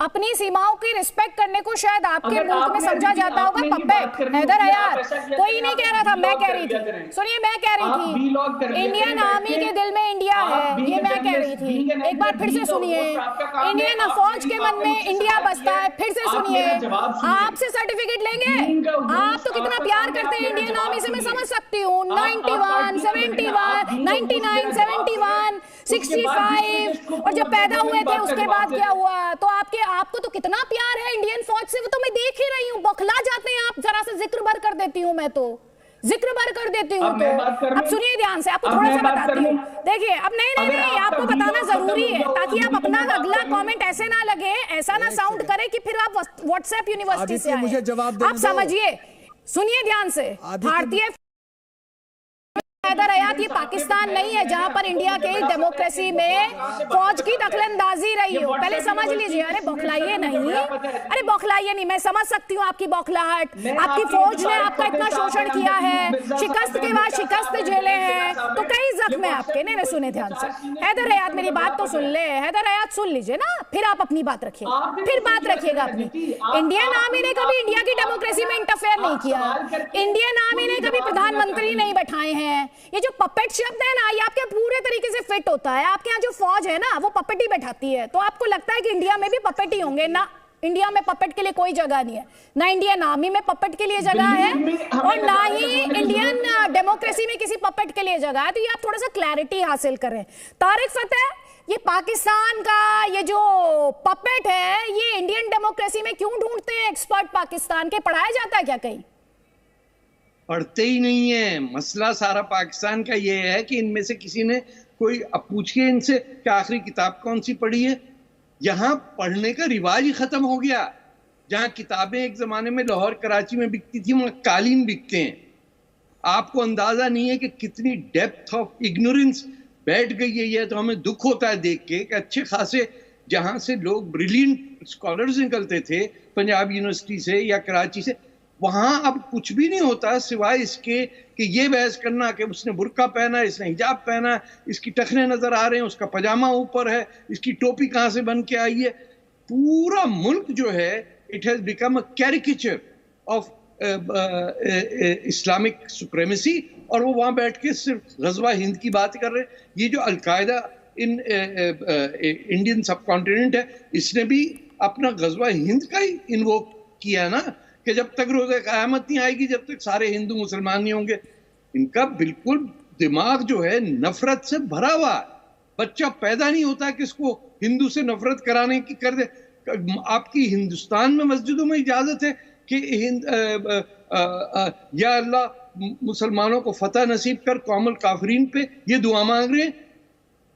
अपनी सीमाओं की रिस्पेक्ट करने को शायद आपके मुल्क में समझा जाता होगा पपेट। हैदर हयात कोई नहीं कह रहा था, मैं कह रही थी। सुनिए मैं कह रही थी इंडियन आर्मी के दिल में इंडिया है, ये मैं कह रही थी। एक बार फिर से सुनिए, इंडियन फौज के मन में इंडिया बसता है। फिर से सुनिए, आपसे सर्टिफिकेट लेंगे? आप तो कितना प्यार करते हैं इंडियन आर्मी से मैं समझ सकती हूँ। 91, 71, 99, 71, 65 और जब पैदा हुए थे उसके बाद क्या हुआ? तो आपको तो कितना प्यार है इंडियन फौज से, वो तो मैं देख ही रही हूँ। बौखला जाते हैं आप, जरा सा जिक्र भर कर देती हूँ, मैं तो जिक्र भर कर देती हूँ। तो अब सुनिए ध्यान से, आपको थोड़ा सा बताती हूँ। देखिए अब नहीं, आपको बताना जरूरी है ताकि आप अपना अगला कमेंट ऐसे ना लगे, ऐसा ना साउंड करे कि फिर आप व्हाट्सएप यूनिवर्सिटी से आए। मुझे जवाब देने आप समझिए, सुनिए ध्यान से। भारतीय हैदर हयात, ये पाकिस्तान नहीं है जहां पर इंडिया के डेमोक्रेसी में फौज की दखलंदाजी रही हो। पहले समझ लीजिए। अरे बौखलाइए नहीं, अरे बौखलाइए नहीं, मैं समझ सकती हूँ आपकी बौखलाहट। आपकी फौज ने आपका इतना शोषण किया है, शिकस्त के बाद शिकस्त झेले हैं, तो कई जख्म है आपके। नहीं सुने ध्यान से, हैदर हयात मेरी बात तो सुन ले। हैदर हयात सुन लीजिए ना, फिर आप अपनी बात रखिएगा, फिर बात रखिएगा अपनी। इंडियन आर्मी ने कभी इंडिया की डेमोक्रेसी में इंटरफेयर नहीं किया। इंडियन आर्मी ने कभी प्रधानमंत्री नहीं बैठाए हैं। ये जो पपेट शब्द है ना, ये आपके पूरे तरीके से फिट होता है। आपके यहाँ जो फौज है ना, वो पपेट ही बैठाती है। तो आपको लगता है कि इंडिया में भी पपेट ही होंगे ना? इंडिया में पपेट के लिए कोई जगह नहीं है, ना इंडियन आर्मी में पपेट के लिए जगह है और ना ही इंडियन डेमोक्रेसी में किसी पपेट के लिए जगह है। तो ये आप थोड़ा सा क्लैरिटी हासिल करें। तारिक फतेह, ये पाकिस्तान का ये जो पपेट है, ये इंडियन डेमोक्रेसी में क्यों ढूंढते हैं एक्सपर्ट पाकिस्तान के? पढ़ाया जाता है क्या कहीं? पढ़ते ही नहीं है। मसला सारा पाकिस्तान का ये है कि इनमें से किसी ने कोई, अब पूछिए इनसे कि आखिरी किताब कौन सी पढ़ी है। यहाँ पढ़ने का रिवाज ही खत्म हो गया। जहाँ किताबें एक जमाने में लाहौर कराची में बिकती थी, वहाँ कालीन बिकते हैं। आपको अंदाजा नहीं है कि कितनी डेप्थ ऑफ इग्नोरेंस बैठ गई है। ये तो हमें दुख होता है देख के कि अच्छे खासे जहाँ से लोग ब्रिलियंट स्कॉलर्स निकलते थे पंजाब यूनिवर्सिटी से या कराची से, वहां अब कुछ भी नहीं होता सिवाय इसके कि ये बहस करना कि उसने बुर्का पहना, इसने हिजाब पहना, इसकी टखने नजर आ रहे हैं, उसका पजामा ऊपर है, इसकी टोपी कहां से बन के आई है। पूरा मुल्क जो है, it has become a caricature of Islamic supremacy, और वो वहां बैठ के सिर्फ गजवा हिंद की बात कर रहे हैं। ये जो अलकायदा इन इंडियन सब कॉन्टिनेंट है, इसने भी अपना गजवा हिंद का ही इन्वोक किया ना, कि जब तक रोज़े क़यामत नहीं आएगी, जब तक सारे हिंदू मुसलमान नहीं होंगे। इनका बिल्कुल दिमाग जो है नफरत से भरा हुआ है। बच्चा पैदा नहीं होता कि इसको हिंदू से नफरत कराने की कर दे। आपकी हिंदुस्तान में मस्जिदों में इजाजत है कि या अल्लाह मुसलमानों को फतह नसीब कर कौमुल काफरीन पे, ये दुआ मांग रहे हैं।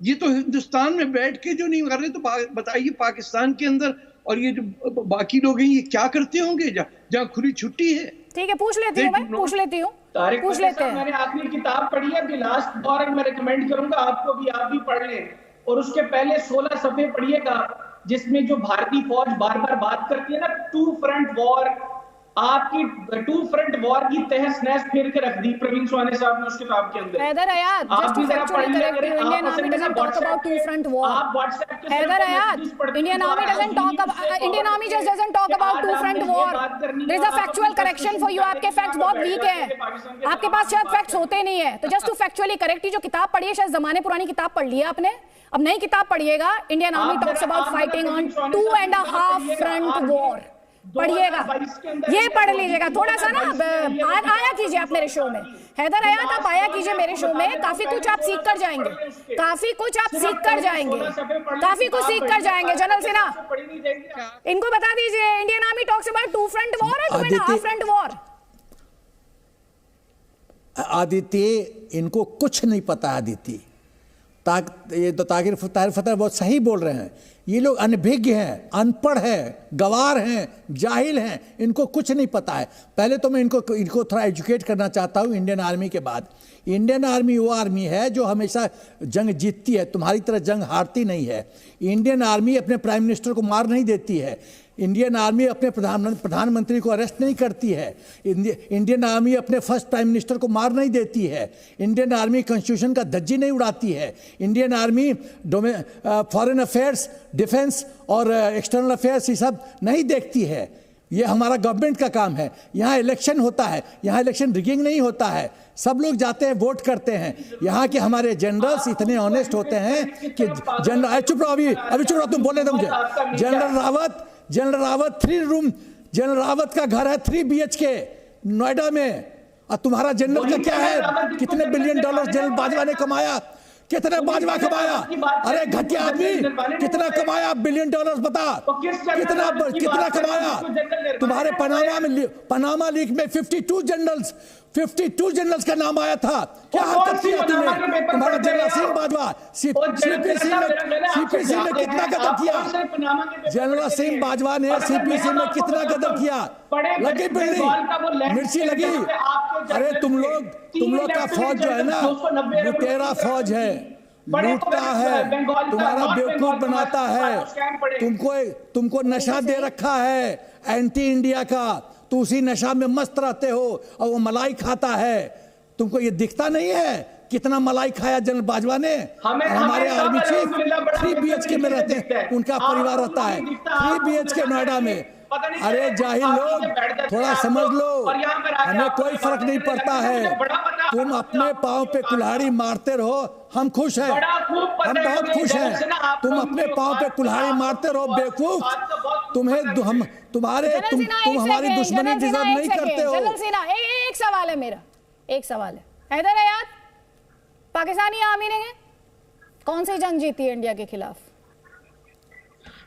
ये तो हिंदुस्तान में बैठ के जो नहीं कर रहे, तो बताइए पाकिस्तान के अंदर और ये जो बाकी लोग हैं, ये क्या करते होंगे जहाँ खुली छुट्टी है। ठीक है, पूछ लेती हूँ मैं, पूछ लेती हूँ, पूछ लेते हैं। मैंने आखिरी किताब पढ़ी है द लास्ट वॉर, मैं रिकमेंड करूंगा आपको भी, आप भी पढ़ लें। और उसके पहले 16 सफ़े पढ़िएगा, जिसमें जो भारतीय फौज बार बार बात करती है ना, टू फ्रंट वॉर, आपकी टू फ्रंट वॉर की तहस नहस फेर के रख दी प्रवीण स्वाने साहब ने उस किताब के अंदर। Haider Hayat, just to factually correct you, Indian army doesn't talk about two front war. Haider Hayat, Indian army doesn't talk about, Indian army just doesn't talk about two front war. There is a factual correction for you. आपके facts बहुत weak है, आपके पास शायद facts होते नहीं है। तो just to factually correct, जो किताब पढ़ी है शायद जमाने पुरानी किताब पढ़ ली है आपने, अब नई किताब पढ़िएगा। Indian army talks about fighting on 2.5 front war, पढ़िएगा, ये पढ़ लीजिएगा थोड़ा सा ना। आया कीजिए आप मेरे शो में, हैदर हयात आप आया कीजिए मेरे शो में, काफी कुछ आप सीख कर जाएंगे, काफी कुछ आप सीख कर जाएंगे, काफी कुछ सीख कर जाएंगे। जनरल सिन्हा, इनको बता दीजिए Indian army talks about 2 front war और 2.5 फ्रंट वॉर। आदित्य, इनको कुछ नहीं पता। आदित्य, ये तो तारिक फतेह बहुत सही बोल रहे हैं। ये लोग अनभिज्ञ हैं, अनपढ़ हैं, गवार हैं, जाहिल हैं, इनको कुछ नहीं पता है। पहले तो मैं इनको थोड़ा एजुकेट करना चाहता हूँ इंडियन आर्मी के बाद। इंडियन आर्मी वो आर्मी है जो हमेशा जंग जीतती है, तुम्हारी तरह जंग हारती नहीं है। इंडियन आर्मी अपने प्राइम मिनिस्टर को मार नहीं देती है। इंडियन आर्मी अपने प्रधानमंत्री को अरेस्ट नहीं करती है। इंडियन आर्मी अपने फर्स्ट प्राइम मिनिस्टर को मार नहीं देती है। इंडियन आर्मी कॉन्स्टिट्यूशन का धज्जी नहीं उड़ाती है। Indian army foreign affairs, defence और एक्सटर्नल अफेयर्स ये सब नहीं देखती है। ये हमारा गवर्नमेंट का काम है। यहाँ इलेक्शन होता है, यहाँ इलेक्शन रिगिंग नहीं होता है। सब लोग जाते हैं, वोट करते हैं। यहाँ के हमारे जनरल्स इतने ऑनेस्ट होते हैं कि जनरल, चुप रहो अभी चुप रहो, तुम बोले दो मुझे। General Rawat 3 room, general Rawat का घर है 3 BHK नोएडा में, और तुम्हारा जनरल का क्या है? कितने बिलियन डॉलर जनरल बाजवा ने कमाया? कितना बाजवा कमाया? अरे घटिया आदमी, कितना कमाया? बिलियन डॉलर्स बता, कितना कमाया? तुम्हारे पनामा लीक में 52 जनरल्स का नाम आया था। क्या हरकत किया तुमने? तुम्हारा जनरल सिंह बाजवा CPC में कितना गदर किया? जनरल सिंह बाजवा ने CPC में कितना गदर किया? लगी बिल्ली, मिर्ची लगी। अरे तुम लोग का फौज जो है ना, लुटेरा फौज है, लूटता है, तुम्हारा बेवकूफ बनाता है। तुमको नशा दे रखा है एंटी इंडिया का, तो उसी नशा में मस्त रहते हो, और वो मलाई खाता है। तुमको ये दिखता नहीं है कितना मलाई खाया जनरल बाजवा ने? हमारे आर्मी चीफ 3 BHK में रहते हैं, उनका परिवार रहता है 3 BHK नोएडा में। अरे जाहिल लोग, थोड़ा समझ लो, हमें कोई फर्क नहीं पड़ता है। तुम अपने पांव पे कुल्हाड़ी मारते रहो, हम खुश हैं, हम बहुत खुश हैं। तुम अपने पांव पे कुल्हाड़ी मारते रहो बेवकूफ। तुम हमारी दुश्मनी डिजर्व नहीं करते हो। जनरल सिन्हा, एक सवाल है मेरा, एक सवाल है। हैदर आयात, पाकिस्तानी आर्मी ने कौन सी जंग जीती है इंडिया के खिलाफ?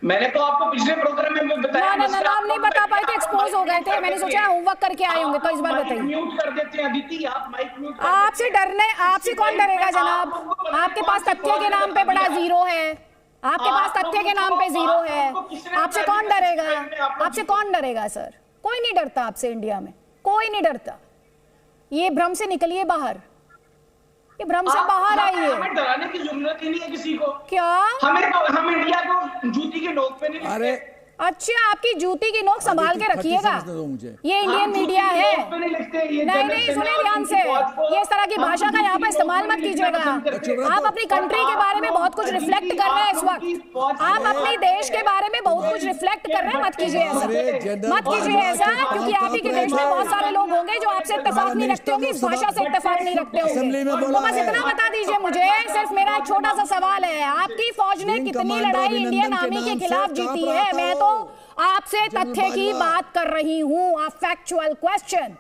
मैंने तो आपको पिछले प्रोग्राम में बताया। नाम नहीं बता पाए थे, एक्सपोज हो गए थे। मैंने सोचा होमवर्क करके आए होंगे, तो इस बार बताइए। म्यूट कर देते हैं अदिति, आप माइक म्यूट। आपसे कौन डरेगा जनाब? आपके पास तथ्य के नाम पे बड़ा 0 है। आपके पास तथ्य के नाम पे 0 है। आपसे कौन डरेगा? आपसे कौन डरेगा सर? कोई नहीं डरता आपसे, इंडिया में कोई नहीं डरता। ये भ्रम से निकलिए बाहर, ये भ्रम से बाहर आइए। हमें डराने की जरूरत ही नहीं है किसी को। क्या हम इंडिया को जूती के नोक पे नहीं। अरे अच्छा, आपकी जूती की नोक संभाल के रखिएगा। ये इंडियन मीडिया है। नहीं, सुने ध्यान से, ये इस तरह की भाषा का यहाँ पर इस्तेमाल मत कीजिएगा। आप अपनी कंट्री के बारे में बहुत कुछ रिफ्लेक्ट कर रहे हैं इस वक्त। आप अपने देश के बारे में बहुत कुछ रिफ्लेक्ट कर रहे हैं। मत कीजिए ऐसा, मत कीजिए ऐसा, क्योंकि आप ही के देश में बहुत सारे लोग होंगे जो आपसे इत्तेफाक नहीं रखते होंगे, इस भाषा से इत्तेफाक नहीं रखते होंगे। तो बस इतना बता दीजिए मुझे, सिर्फ मेरा एक छोटा सा सवाल है। आपकी फौज ने कितनी लड़ाई इंडियन आर्मी के खिलाफ जीती है? मैं तो आपसे तथ्य की बात कर रही हूं, आप फैक्चुअल क्वेश्चन।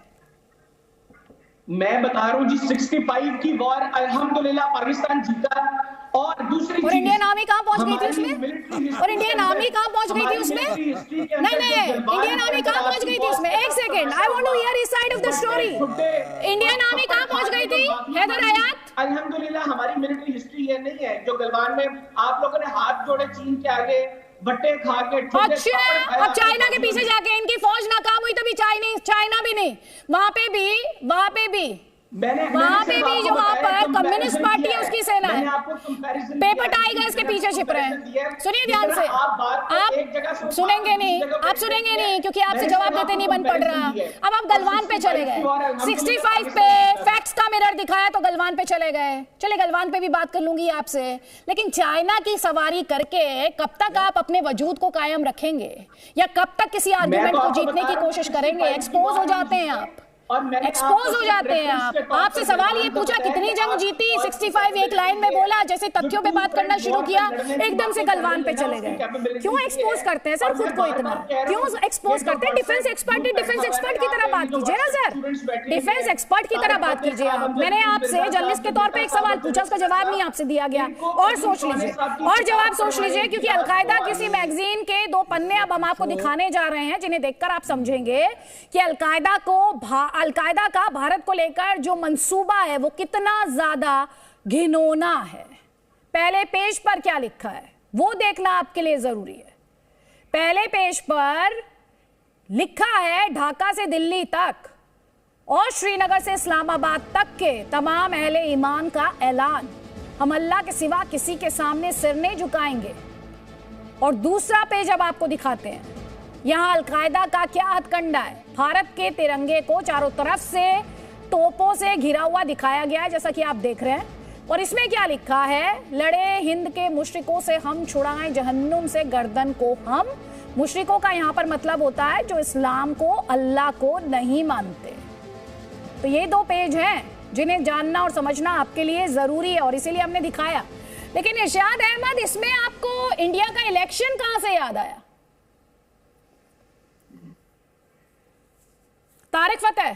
मैं बता रहा हूं जी, 65 की वॉर अल्हम्दुलिल्लाह पाकिस्तान जीता। और दूसरी और इंडियन आर्मी कहां पहुंच गई थी उसमें? और इंडियन आर्मी कहां पहुंच गई थी उसमें? नहीं, इंडियन आर्मी कहां पहुंच गई थी उसमें? एक second, I want to hear his side of the story. Indian army कहां पहुंच गई थी? हैदर आयात, अल्हम्दुलिल्लाह हमारी मिलिट्री हिस्ट्री ये नहीं है जो गलवान में आप लोगों ने हाथ जोड़े चीन के आगे, बट्टे खा के। अच्छा, अब चाइना के पीछे जाके इनकी फौज नाकाम हुई, तभी चाइना भी नहीं, वहां पे भी जो वहां पर कम्युनिस्ट पार्टी है उसकी सेना है। पेपर टाइगर्स के पीछे छिप रहे हैं। सुनिए ध्यान से, आप सुनेंगे नहीं क्योंकि आपसे जवाब देते नहीं बन पड़ रहा। अब आप गलवान पे चले गए, 65 पे फैक्ट्स का मिरर दिखाया तो गलवान पे चले गए। चले, गलवान पे भी बात कर लूंगी आपसे, लेकिन चाइना की सवारी करके कब तक आप अपने वजूद को कायम रखेंगे, या कब तक किसी आर्गुमेंट को जीतने की कोशिश करेंगे? एक्सपोज हो जाते हैं आप, एक्सपोज हो जाते हैं आप। आपसे सवाल ये पूछा कितनी जंग जीती, 65 एक लाइन में बोला, जैसे तथ्यों पे बात करना शुरू किया एकदम से गलवान पे चले गए। क्यों एक्सपोज करते हैं सर खुद को इतना? क्यों एक्सपोज करते हैं? डिफेंस एक्सपर्ट की तरह बात कीजिए ना सर, डिफेंस एक्सपर्ट की तरह बात कीजिए आप। मैंने आपसे जर्नलिस्ट के तौर पे एक सवाल पूछा, उसका जवाब नहीं आपसे दिया गया, और सोच लीजिए, और जवाब सोच लीजिए, क्योंकि अलकायदा किसी मैगजीन के 2 पन्ने अब हम आपको दिखाने जा रहे हैं, जिन्हें देखकर आप समझेंगे कि अलकायदा का भारत को लेकर जो मंसूबा है वो कितना ज्यादा घिनौना है। पहले पेज पर क्या लिखा है? वो देखना आपके लिए जरूरी है। पहले पेज पर लिखा है ढाका से दिल्ली तक और श्रीनगर से इस्लामाबाद तक के तमाम अहले ईमान का ऐलान, हम अल्लाह के सिवा किसी के सामने सिर नहीं झुकाएंगे। और दूसरा पेज अब आपको दिखाते हैं, यहां अलकायदा का क्या हथकंडा है। भारत के तिरंगे को चारों तरफ से तोपों से घिरा हुआ दिखाया गया है, जैसा कि आप देख रहे हैं। और इसमें क्या लिखा है, लड़े हिंद के मुशरिकों से हम छुड़ाएं जहन्नुम से गर्दन को हम। मुशरिकों का यहां पर मतलब होता है जो इस्लाम को, अल्लाह को नहीं मानते। तो ये दो पेज हैं जिन्हें जानना और समझना आपके लिए जरूरी है और इसीलिए हमने दिखाया। लेकिन इरशाद अहमद, इसमें आपको इंडिया का इलेक्शन कहां से याद आया? तारिक फतेह,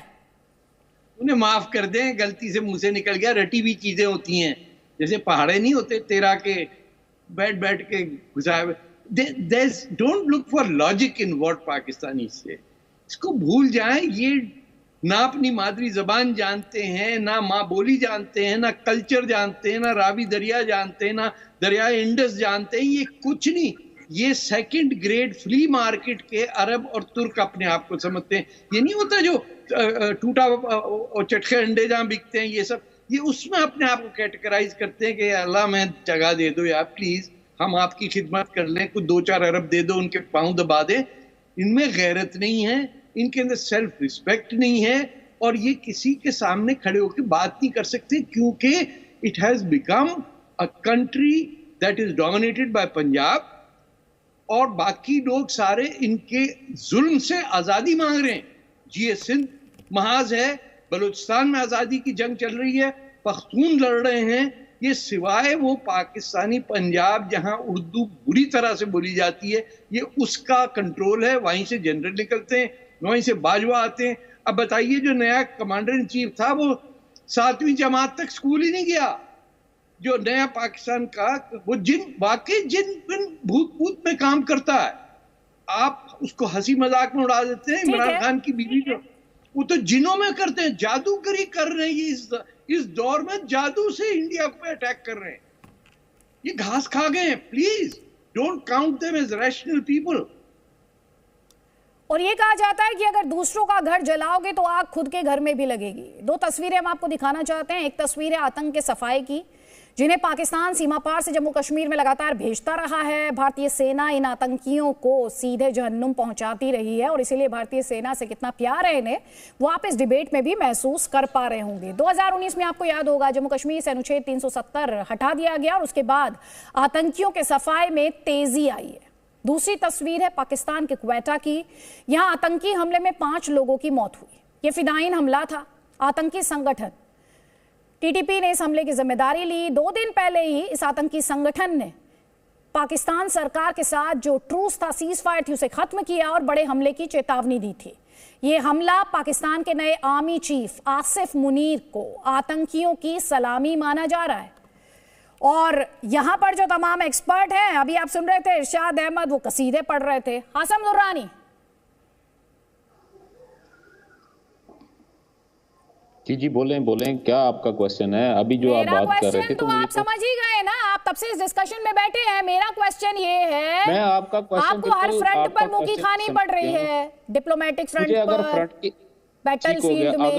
उन्हें माफ कर दें, गलती से मुंह से निकल गया। रटी हुई चीजें होती हैं, जैसे पहाड़े नहीं होते तेरा के बैठ बैठ के घुसाए हुए। Don't look for logic in what Pakistani से, इसको भूल जाएं। ये ना अपनी मादरी जबान जानते हैं, ना माँ बोली जानते हैं, ना कल्चर जानते हैं, ना रावी दरिया जानते हैं, ना दरिया इंडस जानते हैं। ये कुछ नहीं, ये सेकंड ग्रेड फ्ली मार्केट के अरब और तुर्क अपने आप को समझते हैं। ये नहीं होता जो टूटा और चटके अंडे जहां बिकते हैं, ये सब, ये उसमें अपने आप को कैटेगराइज करते हैं कि अल्लाह में जगह दे दो यार प्लीज, हम आपकी खिदमत कर लें, कुछ 2-4 अरब दे दो, उनके पांव दबा दे। इनमें गैरत नहीं है, इनके अंदर सेल्फ रिस्पेक्ट नहीं है और ये किसी के सामने खड़े होकर बात नहीं कर सकते, क्योंकि it has become a country that is dominated by Punjab और बाकी लोग सारे इनके जुल्म से आजादी मांग रहे हैं। जी सिंध महाज है, बलूचिस्तान में आजादी की जंग चल रही है, पख्तून लड़ रहे हैं। ये सिवाय वो पाकिस्तानी पंजाब जहां उर्दू बुरी तरह से बोली जाती है, ये उसका कंट्रोल है। वहीं से जनरल निकलते हैं, वहीं से बाजवा आते हैं। अब बताइए, जो नया कमांडर इन चीफ था वो 7वीं जमात तक स्कूल ही नहीं गया। जो नया पाकिस्तान का, वो जिन भूत में काम करता है, आप उसको हंसी मजाक में उड़ा देते हैं। इमरान खान की बीवी जो, वो तो जिनों में करते हैं, जादूगरी कर रहे हैं। इस दौर में जादू से इंडिया पे अटैक कर रहे हैं। ये घास खा गए हैं। Please don't count them as rational people. और ये कहा जाता है कि अगर दूसरों का घर जलाओगे तो आग खुद के घर में भी लगेगी। दो तस्वीरें हम आपको दिखाना चाहते हैं। एक तस्वीर है आतंक के सफाई की, जिन्हें पाकिस्तान सीमा पार से जम्मू कश्मीर में लगातार भेजता रहा है। भारतीय सेना इन आतंकियों को सीधे जहन्नुम पहुंचाती रही है और इसीलिए भारतीय सेना से कितना प्यार है इन्हें, वो आप इस डिबेट में भी महसूस कर पा रहे होंगे। 2019 में आपको याद होगा, जम्मू कश्मीर से अनुच्छेद 370 हटा दिया गया और उसके बाद आतंकियों के सफाई में तेजी आई है। दूसरी तस्वीर है पाकिस्तान के क्वेटा की। यहां आतंकी हमले में 5 लोगों की मौत हुई। ये फिदाइन हमला था। आतंकी संगठन टीटीपी ने इस हमले की जिम्मेदारी ली। 2 दिन पहले ही इस आतंकी संगठन ने पाकिस्तान सरकार के साथ जो ट्रूस था, सीज फायर थी, उसे खत्म किया और बड़े हमले की चेतावनी दी थी। ये हमला पाकिस्तान के नए आर्मी चीफ आसिफ मुनीर को आतंकियों की सलामी माना जा रहा है। और यहां पर जो तमाम एक्सपर्ट हैं, अभी आप सुन रहे थे इरशाद अहमद, वो कसीदे पढ़ रहे थे। हासम दुर्रानी, जी बोलें क्या आपका क्वेश्चन है? अभी जो आप बात कर रहे थे तो आप समझ ही गए ना, आप तब से इस डिस्कशन में बैठे हैं। मेरा क्वेश्चन ये है, मैं आपका क्वेश्चन, आपको हर फ्रंट पर मुंह की खानी पड़ रही है, डिप्लोमेटिक फ्रंट पर, बैटलफील्ड में।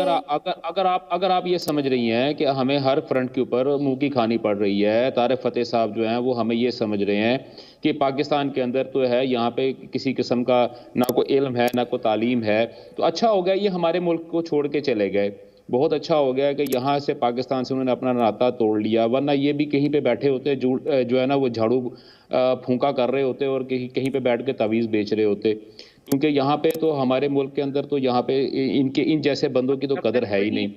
अगर आप ये समझ रही हैं कि हमें हर फ्रंट के ऊपर मुंह की खानी पड़ रही है, तारिक फतेह साहब जो हैं वो हमें ये समझ रहे हैं कि पाकिस्तान के अंदर तो है, यहाँ पे किसी किस्म का ना कोई इल्म है ना कोई तालीम है, तो अच्छा हो गया ये हमारे मुल्क को छोड़ के चले गए। बहुत अच्छा हो गया कि यहाँ से पाकिस्तान से उन्होंने अपना नाता तोड़ लिया, वरना ये भी कहीं पे बैठे होते जो है ना वो झाड़ू फूंका कर रहे होते और कहीं पे बैठ के तावीज़ बेच रहे होते। क्योंकि यहाँ पे तो हमारे मुल्क के अंदर तो यहाँ पे इन जैसे बंदों की तो कदर है ही नहीं,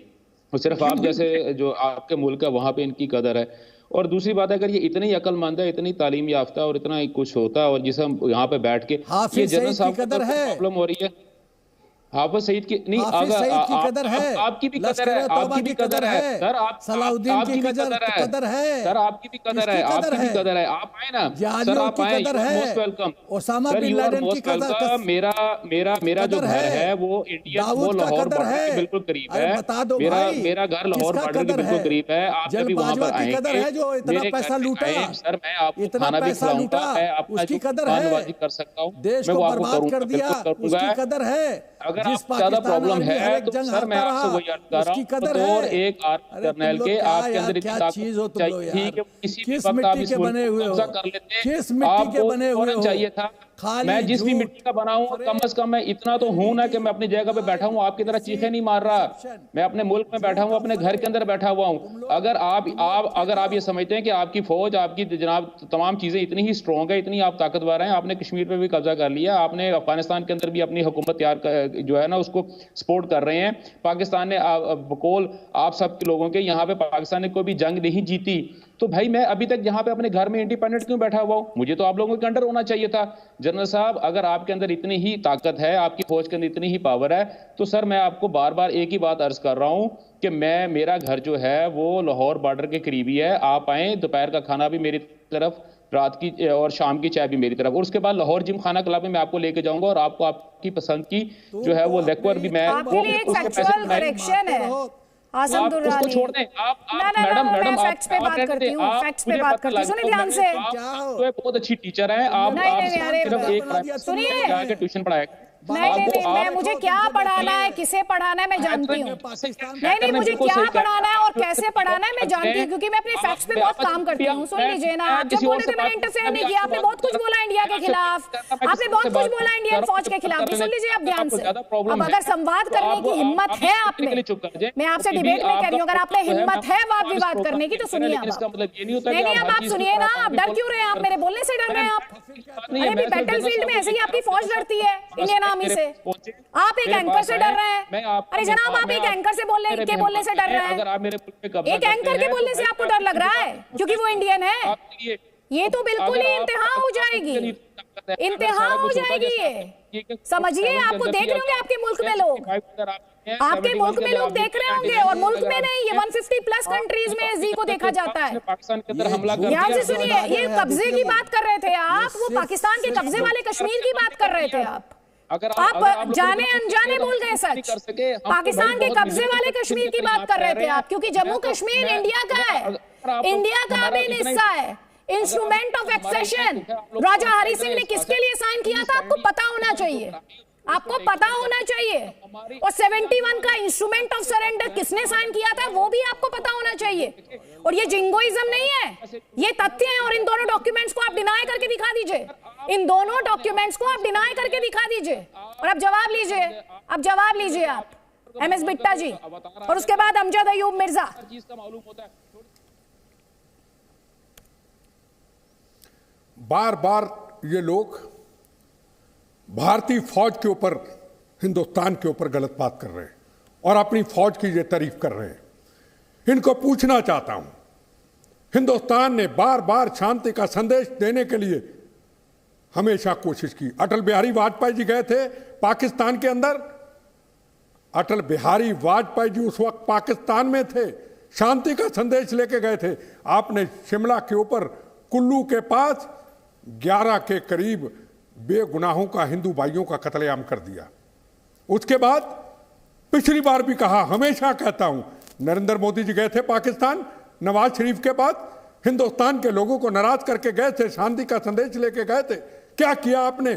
और सिर्फ आप जैसे जो आपके मुल्क है वहाँ पे इनकी कदर है। और दूसरी बात है, अगर ये इतनी अक्लमंद है, इतनी तालीम याफ्ता और इतना कुछ होता है, और जिसे हम यहाँ पे बैठ के ये जनरल साहब को प्रॉब्लम हो रही है। हाफिज सईद की नहीं, हाफिज सईद की कदर है, आपकी भी कदर है, आपकी भी कदर है सर, सलाउद्दीन की कदर है सर, आपकी भी कदर है, आपकी भी कदर है। आप आए ना सर, आप आए, most welcome. Osama bin Laden की कदर, मेरा जो घर है वो इंडियन, वो लाहौर बॉर्डर के बिल्कुल करीब है। बता दो मेरा घर लाहौर बॉर्डर के बिल्कुल करीब है। आप भी वहां पर आएंगे, जो इतना पैसा लूटा सर मैं आपको खाना भी खिलाऊंगा, मैं आपका उसकी कदर है, कर सकता हूँ, देश को बर्बाद कर दिया, उसकी कदर है। अगर आपको ज्यादा प्रॉब्लम है तो सर मैं आपसे वही अर्ज कर रहा हूँ, और एक आर्मी जर्नल के आपके अंदर इतनी ताकत चाहिए कि किसी भी वक्त आप इस मुल्क को कब्जा कर लेते, आपको चाहिए था। मैं जिस भी मिट्टी का बना हूँ, कम से कम मैं इतना तो हूं ना कि मैं अपनी जगह पे बैठा हूँ, आपकी तरह चीखे नहीं मार रहा। मैं अपने मुल्क में बैठा हूँ, अपने घर के अंदर बैठा हुआ हूँ। अगर आप ये समझते हैं कि आपकी फौज, आपकी जनाब तमाम चीजें इतनी ही स्ट्रॉन्ग है, इतनी आप ताकतवर हैं, आपने कश्मीर पे भी कब्जा कर लिया, आपने अफगानिस्तान के अंदर भी अपनी हुकूमत तैयार जो है ना उसको सपोर्ट कर रहे हैं। पाकिस्तान ने बकौल आप सब के लोगों के यहाँ पे पाकिस्तान ने कोई भी जंग नहीं जीती, तो भाई मैं अभी तक यहाँ पे अपने घर में इंडिपेंडेंट क्यों बैठा हुआ हूँ? मुझे तो आप लोगों के अंडर होना चाहिए था। जनरल साहब, अगर आपके अंदर इतनी ही ताकत है, आपकी फौज के अंदर इतनी ही पावर है, तो सर मैं आपको बार बार एक ही बात अर्ज कर रहा हूँ कि मेरा घर जो है वो लाहौर बॉर्डर के करीब ही है। आप आए, दोपहर का खाना भी मेरी तरफ, रात की और शाम की चाय भी मेरी तरफ, और उसके बाद लाहौर जिम खाना क्लब में मैं आपको लेके जाऊंगा, और आपको आपकी पसंद की जो है वो लेक्चर भी मैं आसम दुर्रानी, छोड़ दें आप मैडम मैं फैक्ट्स पे बात करती हूँ, फैक्ट्स पे बात करती हूँ। सुनिए ध्यान से, आप बहुत अच्छी टीचर हैं, आप सिर्फ एक सुनिए ट्यूशन पढ़ाया। नहीं, मुझे क्या पढ़ाना है, किसे पढ़ाना है मैं जानती हूँ। नहीं, मुझे क्या पढ़ाना है और कैसे पढ़ाना है मैं जानती हूँ, क्योंकि मैं अपने फैक्ट्स पे बहुत काम करती हूँ। सुन लीजिए ना, आप जब बोल रहे थे मैंने इंटरफेयर नहीं किया, आपने बहुत कुछ बोला इंडिया के खिलाफ, आपने बहुत कुछ बोला इंडियन फौज के खिलाफ। सुन लीजिए आप ध्यान से, अब अगर संवाद करने की हिम्मत है आप में, मैं आपसे डिबेट में कह रही हूँ, अगर आपने हिम्मत है वाद विवाद करने की तो सुनिए। नहीं, अब आप सुनिए ना, आप डर क्यों रहे हैं? आप मेरे बोलने से डर रहे हैं आप? अरे बैटलफील्ड में ऐसे ही आपकी फौज लड़ती है इंडियन आर्मी से, आप एक एंकर से डर रहे हैं। अरे जनाब, आप एक एंकर से बोलने से डर रहे हैं, एक एंकर के बोलने से आपको डर लग रहा है क्योंकि वो इंडियन है। ये तो बिल्कुल ही इंतहा हो जाएगी, इंतहा हो जाएगी। ये समझिए, आपको देख रहे होंगे आपके मुल्क में लोग, आपके मुल्क में लोग देख रहे होंगे, और मुल्क में नहीं, ये 150+ कंट्रीज में जी को देखा जाता है। ध्यान से सुनिए, ये कब्जे की बात कर रहे थे आप, वो पाकिस्तान के कब्जे वाले कश्मीर की बात कर रहे थे आप जाने अनजाने बोल गए सच। पाकिस्तान के कब्जे वाले कश्मीर की बात कर रहे थे आप, क्योंकि जम्मू कश्मीर इंडिया का है, इंडिया का भी हिस्सा है, इंस्ट्रूमेंट ऑफ एक्सेशन। राजा हरि सिंह ने किसके लिए साइन किया था आपको पता होना चाहिए, आपको पता होना चाहिए। और 71 का इंस्ट्रूमेंट ऑफ सरेंडर किसने साइन किया था वो भी आपको पता होना चाहिए। और ये जिंगोइज्म नहीं है, ये तथ्य है। और इन दोनों डॉक्यूमेंट्स को आप डिनाई करके दिखा दीजिए, इन दोनों डॉक्यूमेंट्स को आप डिनाई करके दिखा दीजिए, और अब जवाब लीजिए, अब जवाब लीजिए आप MS बिट्टा जी, और उसके बाद अमजद अयूब मिर्जा। बार बार ये लोग भारतीय फौज के ऊपर, हिंदुस्तान के ऊपर गलत बात कर रहे हैं और अपनी फौज की ये तारीफ कर रहे हैं। इनको पूछना चाहता हूं, हिंदुस्तान ने बार बार शांति का संदेश देने के लिए हमेशा कोशिश की। अटल बिहारी वाजपेयी जी गए थे पाकिस्तान के अंदर, अटल बिहारी वाजपेयी जी उस वक्त पाकिस्तान में थे, शांति का संदेश लेके गए थे। आपने शिमला के ऊपर कुल्लू के पास 11 के करीब बेगुनाहों का हिंदू भाइयों का कत्लेआम कर दिया। उसके बाद पिछली बार भी कहा, हमेशा कहता हूं, नरेंद्र मोदी जी गए थे पाकिस्तान नवाज शरीफ के बाद, हिंदुस्तान के लोगों को नाराज करके गए थे, शांति का संदेश लेके गए थे। क्या किया आपने?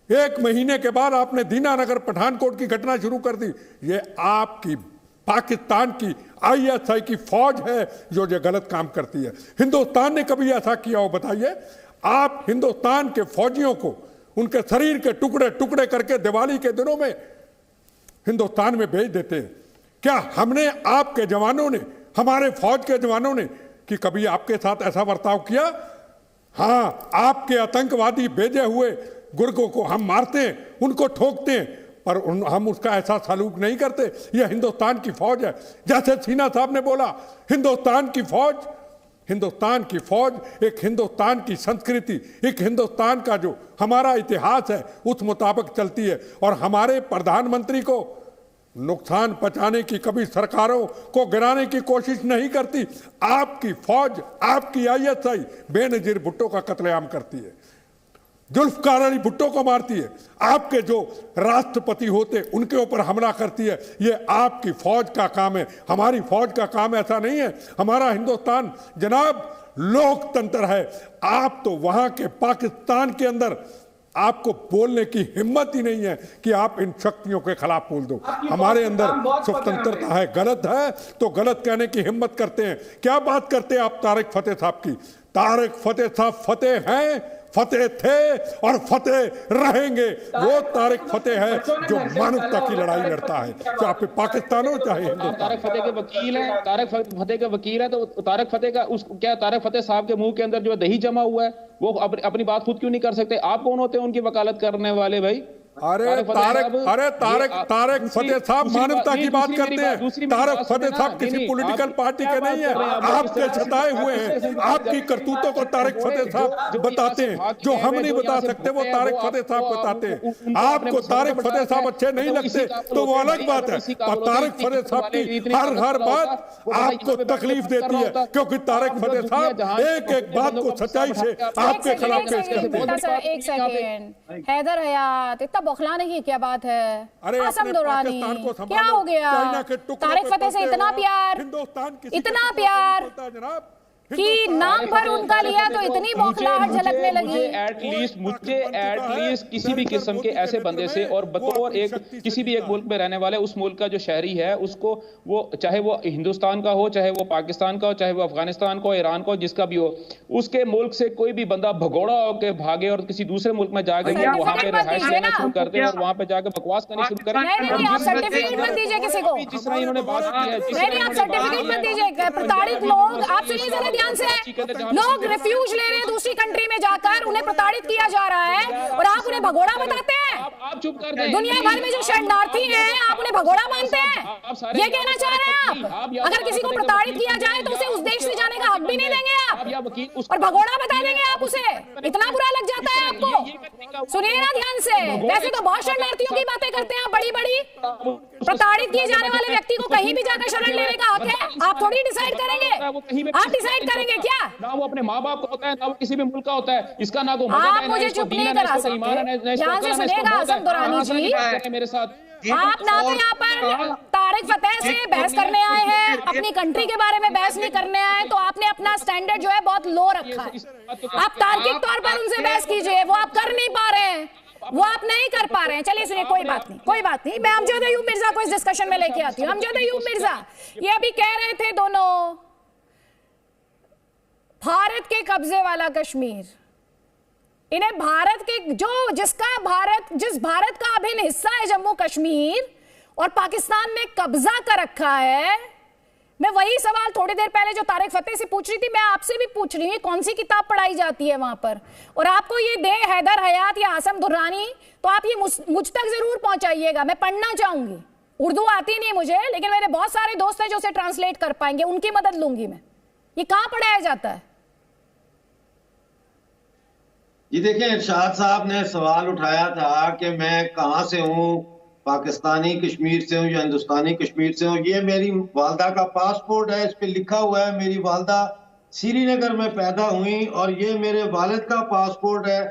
1 महीने के बाद आपने दीनानगर पठानकोट की घटना शुरू कर दी। ये आपकी पाकिस्तान की ISI की फौज है जो ये गलत काम करती है। हिंदुस्तान ने कभी ऐसा किया हो बताइए? आप हिंदुस्तान के फौजियों को उनके शरीर के टुकड़े टुकड़े करके दिवाली के दिनों में हिंदुस्तान में भेज देते हैं। क्या हमने, आपके जवानों ने, हमारे फौज के जवानों ने कि कभी आपके साथ ऐसा बर्ताव किया? हाँ, आपके आतंकवादी भेजे हुए गुर्गों को हम मारते हैं, उनको ठोकते हैं, पर हम उसका ऐसा सलूक नहीं करते। यह हिंदुस्तान की फौज है। जैसे सीना साहब ने बोला, हिंदुस्तान की फौज हिंदुस्तान की फौज, एक हिंदुस्तान की संस्कृति, एक हिंदुस्तान का जो हमारा इतिहास है उस मुताबिक चलती है। और हमारे प्रधानमंत्री को नुकसान पहुंचाने की, कभी सरकारों को गिराने की कोशिश नहीं करती। आपकी फौज, आपकी आईएसआई बेनजीर भुट्टो का कत्लेआम करती है, जुल्फकार अली भुट्टो को मारती है, आपके जो राष्ट्रपति होते उनके ऊपर हमला करती है। ये आपकी फौज का काम है, हमारी फौज का काम ऐसा नहीं है। हमारा हिंदुस्तान जनाब लोकतंत्र है। आप तो वहां के पाकिस्तान के अंदर आपको बोलने की हिम्मत ही नहीं है कि आप इन शक्तियों के खिलाफ बोल दो। हमारे अंदर स्वतंत्रता है, गलत है तो गलत कहने की हिम्मत करते हैं। क्या बात करते हैं आप तारिक फतेह साहब की? तारिक फतेह साहब फतेह हैं, फतेह थे और फतेह रहेंगे। वो तारिक फतेह है जो मानवता की लड़ाई लड़ता है, चाहे पाकिस्तान हो चाहे हिंदुस्तान। तारिक फतेह के वकील हैं, तारिक फतेह के वकील है, तो तारिक फतेह का क्या तारिक फतेह साहब के मुंह के अंदर जो दही जमा हुआ है वो अपनी बात खुद क्यों नहीं कर सकते? आप कौन होते हैं उनकी वकालत करने वाले भाई? तारिक फतेह साहब मानवता की बात करते हैं। तारिक फतेह साहब किसी पॉलिटिकल पार्टी के नहीं है, आपके सताए हुए हैं। आपकी करतूतों को तारिक फतेह साहब बताते हैं, जो हम नहीं बता सकते वो तारिक फतेह साहब बताते हैं। आपको तारिक फतेह साहब अच्छे नहीं लगते तो वो अलग बात है, पर तारिक फतेह साहब की हर बात आपको तकलीफ देती है, क्योंकि तारिक फतेह साहब एक एक बात को सच्चाई से आपके खिलाफ पेश करते हैं। एक सेकेंड, हैदर हयात, इतना बौखलाने की क्या बात है? आसम दुरानी, क्या हो गया? तारिक फतेह से इतना प्यार, इतना प्यार कि नाम पर उनका लिया तो इतनी बौखलाहट झलकने लगी। मुझे एटलीस्ट किसी भी किस्म के ऐसे बंदे से, और बतौर एक किसी भी एक मुल्क में रहने वाले उस मुल्क का जो शहरी है, उसको वो चाहे वो हिंदुस्तान का हो, चाहे वो पाकिस्तान का हो, चाहे वो अफगानिस्तान का हो, ईरान का हो, जिसका भी हो, उसके मुल्क से कोई भी बंदा भगोड़ा होकर भागे और किसी दूसरे मुल्क में जाकर वहां पे रहायश लेना शुरू करते हैं और वहां पे जाकर बकवास करनी शुरू करें। आप सर्टिफिकेट मत दीजिए किसी को, जिस तरह इन्होंने बात की है, नहीं आप सर्टिफिकेट मत दीजिए। प्रताड़ित लोग, आप सुनिए जरा ध्यान से, लोग रिफ्यूज ले रहे हैं दूसरी कंट्री में जाकर, उन्हें प्रताड़ित किया जा रहा है और आप उन्हें भगोड़ा बताते हैं। आप चुप कर दें। दुनिया भर में जो शरणार्थी हैं आप उन्हें भगोड़ा मानते हैं, ये कहना चाह रहे हैं आप? अगर किसी को प्रताड़ित किया जाए तो उसे उस देश से जाने का हक भी नहीं देंगे आप, और भगोड़ा बता देंगे आप उसे? इतना बुरा लग जाता है आपको? सुनिए ना ध्यान से, वैसे तो बहुत शरणार्थियों की बातें करते हैं बड़ी बड़ी, प्रताड़ित किए जाने वाले व्यक्ति को कहीं भी जाकर शरण लेने का हक है। आप थोड़ी डिसाइड करेंगे, आप डिसाइड करेंगे क्या? ना वो अपने माँ बाप का होता है, ना वो किसी भी मुल्क का होता है। इसका ना को आप मुझे चुप नहीं करा सकते। ध्यान से सुनिएगा आसम दुरानी जी, मेरे साथ आप ना तो यहाँ पर तारिक फतेह से बहस करने आए हैं, अपनी कंट्री के बारे में बहस नहीं करने आए, तो आपने अपना स्टैंडर्ड जो है बहुत लो रखा है। आप तार्किक तौर पर उनसे बहस कीजिए, वो आप कर नहीं पा रहे हैं, वो आप नहीं कर पा रहे हैं। चलिए सुनिए, कोई बात नहीं, कोई बात नहीं, मैं अमजद अयूब मिर्जा को इस डिस्कशन में लेके आती हूँ। अमजद अयूब मिर्जा, ये अभी कह रहे थे दोनों, भारत के कब्जे वाला कश्मीर, इन्हें भारत के जिस भारत का अभिन्न हिस्सा है जम्मू कश्मीर, और पाकिस्तान ने कब्जा कर रखा है। मैं वही सवाल थोड़ी देर पहले जो तारिक फतेह से पूछ रही थी, मैं आपसे भी पूछ रही हूँ, कौन सी किताब पढ़ाई जाती है वहां पर? और आपको ये दे हैदर हयात या आसम दुरानी, तो आप ये मुझ तक जरूर पहुंचाइएगा, मैं पढ़ना चाहूंगी। उर्दू आती नहीं मुझे, लेकिन मेरे बहुत सारे दोस्त हैं जो उसे ट्रांसलेट कर पाएंगे, उनकी मदद लूंगी मैं। ये कहां पढ़ाया जाता है? ये देखिए, इरशाद साहब ने सवाल उठाया था कि मैं कहाँ से हूँ, पाकिस्तानी कश्मीर से हूँ या हिंदुस्तानी कश्मीर से हूँ। ये मेरी वालदा का पासपोर्ट है, इस पे लिखा हुआ है मेरी वालदा श्रीनगर में पैदा हुई, और ये मेरे वालिद का पासपोर्ट है,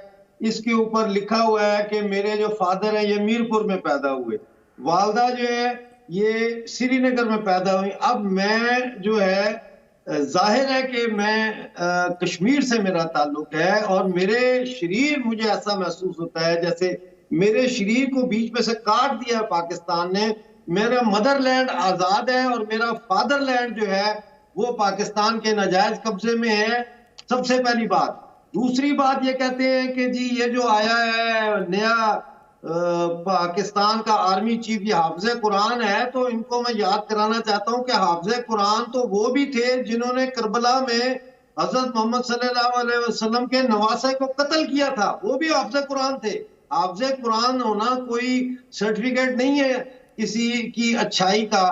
इसके ऊपर लिखा हुआ है कि मेरे जो फादर हैं ये मीरपुर में पैदा हुए, वालदा जो है ये श्रीनगर में पैदा हुई। अब मैं जो है, जाहिर है कि मैं कश्मीर से मेरा ताल्लुक है, और मेरे शरीर मुझे ऐसा महसूस होता है जैसे मेरे शरीर को बीच में से काट दिया है पाकिस्तान ने। मेरा मदरलैंड आजाद है और मेरा फादरलैंड जो है वो पाकिस्तान के नाजायज कब्जे में है, सबसे पहली बात। दूसरी बात ये कहते हैं कि जी ये जो आया है नया पाकिस्तान का आर्मी चीफ, ये हाफिज कुरान है, तो इनको मैं याद कराना चाहता हूं कि हाफिज कुरान तो वो भी थे जिन्होंने करबला में हजरत मोहम्मद सल्लल्लाहु अलैहि वसल्लम के नवासे को कत्ल किया था, वो भी हाफिज कुरान थे। हाफिज कुरान होना कोई सर्टिफिकेट नहीं है किसी की अच्छाई का,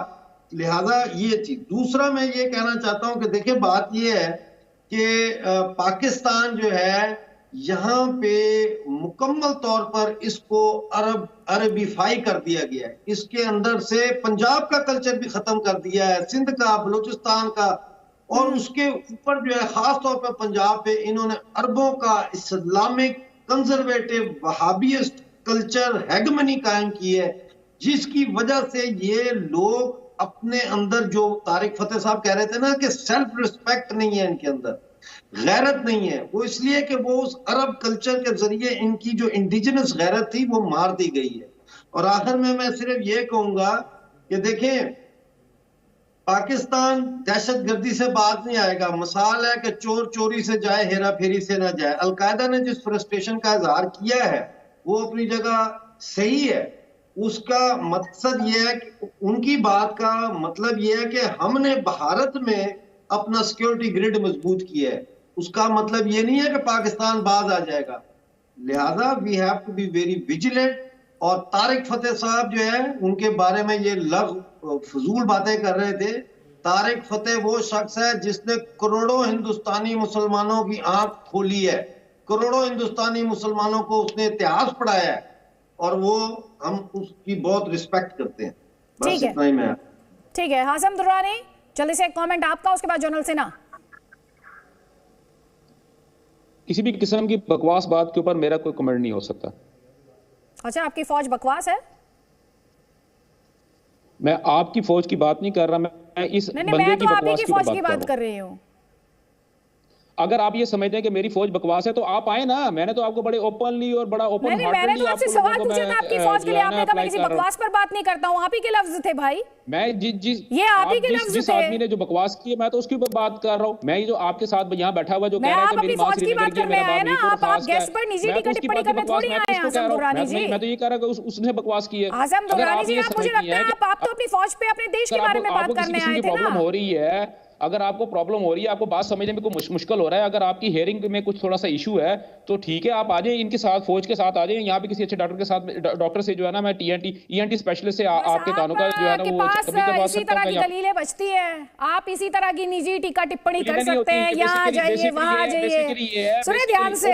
लिहाजा ये चीज। दूसरा मैं ये कहना चाहता हूं कि देखिए बात ये है कि पाकिस्तान जो है यहाँ पे मुकम्मल तौर पर इसको अरबीफाई कर दिया गया है। इसके अंदर से पंजाब का कल्चर भी खत्म कर दिया है, सिंध का, बलूचिस्तान का, और उसके ऊपर जो है खास तौर पर पंजाब पे इन्होंने अरबों का इस्लामिक कंजर्वेटिव वहाबियस्ट कल्चर हेगमनी कायम की है, जिसकी वजह से ये लोग अपने अंदर, जो तारिक फतेह साहब कह रहे थे ना कि सेल्फ रिस्पेक्ट नहीं है इनके अंदर, गैरत नहीं है, वो इसलिए कि वो उस अरब कल्चर के जरिए इनकी जो इंडिजिनस गैरत थी वो मार दी गई है। और आखिर में मैं सिर्फ ये कहूंगा कि देखें, पाकिस्तान दहशतगर्दी से बात नहीं आएगा। मिसाल है कि चोर चोरी से जाए, हेरा फेरी से ना जाए। अलकायदा ने जिस फ्रस्ट्रेशन का इजहार किया है वो अपनी जगह सही है। उसका मकसद ये है कि उनकी बात का मतलब ये है कि हमने भारत में अपना सिक्योरिटी ग्रिड मजबूत किया है। उसका मतलब ये नहीं है कि पाकिस्तान बाज आ जाएगा। लिहाजा we have to be very vigilant. और तारिक फतेह साहब जो है, उनके बारे में ये फजूल बातें कर रहे थे। तारिक फतेह वो शख्स है जिसने करोड़ों हिंदुस्तानी मुसलमानों की आंख खोली है, करोड़ों हिंदुस्तानी मुसलमानों को उसने इतिहास पढ़ाया है, और वो हम उसकी बहुत रिस्पेक्ट करते हैं। बस इतना ही मैं। ठीक है, हासम दुर्रानी, जल्दी से एक कमेंट आपका, उसके बाद जनरल सिन्हा। किसी भी किस्म की बकवास बात के ऊपर मेरा कोई कमेंट नहीं हो सकता। अच्छा, आपकी फौज बकवास है? मैं आपकी फौज की बात नहीं कर रहा, मैं इस बंदे की बकवास की बात कर रही हूँ। अगर आप ये समझते हैं कि मेरी फौज बकवास है तो आप आए ना। मैंने तो आपको बड़े ओपनली और बड़ा ओपन हार्टेडली मैंने तो आपसे सवाल पूछा था आपकी फौज के लिए। आपने कहा मैं किसी बकवास पर बात नहीं करता हूं। आप ही के लफ्ज थे भाई। मैं ये आप ही के लफ्ज थे। जिस आदमी ने जो बकवास की है मैं तो उसके ऊपर बात कर रहा हूं। मैं जो आपके साथ यहाँ बैठा हुआ जो कह रहा है कि मेरी मां श्रीनगर की, मेरा बाप मीरपुर खास का, गेस्ट पर निजी टिप्पणी करने थोड़ी आए हैं आजम दुर्रानी जी। मैं तो ये कह रहा हूं कि उसने बकवास की है। आजम दुर्रानी जी, आप मुझे लगता है आप तो अपनी फौज पे, अपने देश के बारे में बात करने आए थे ना। प्रॉब्लम हो रही है, अगर आपको प्रॉब्लम हो रही है, आपको बात समझने में कोई मुश्किल हो रहा है, अगर आपकी हेयरिंग में कुछ थोड़ा सा इशू है तो ठीक है, आप आ जाए इनके साथ, फौज के साथ आ जाए। यहाँ पे किसी अच्छे डॉक्टर के साथ, डॉक्टर से जो है ना, मैं ईएनटी स्पेशलिस्ट से आपके कानों का जो है ना वो इसी तरह की दलीलें बचती है। आप इसी तरह की निजी टीका टिप्पणी कर सकते हैं, यहाँ आ जाइए, वहाँ आ जाइए। सुनिए ध्यान से,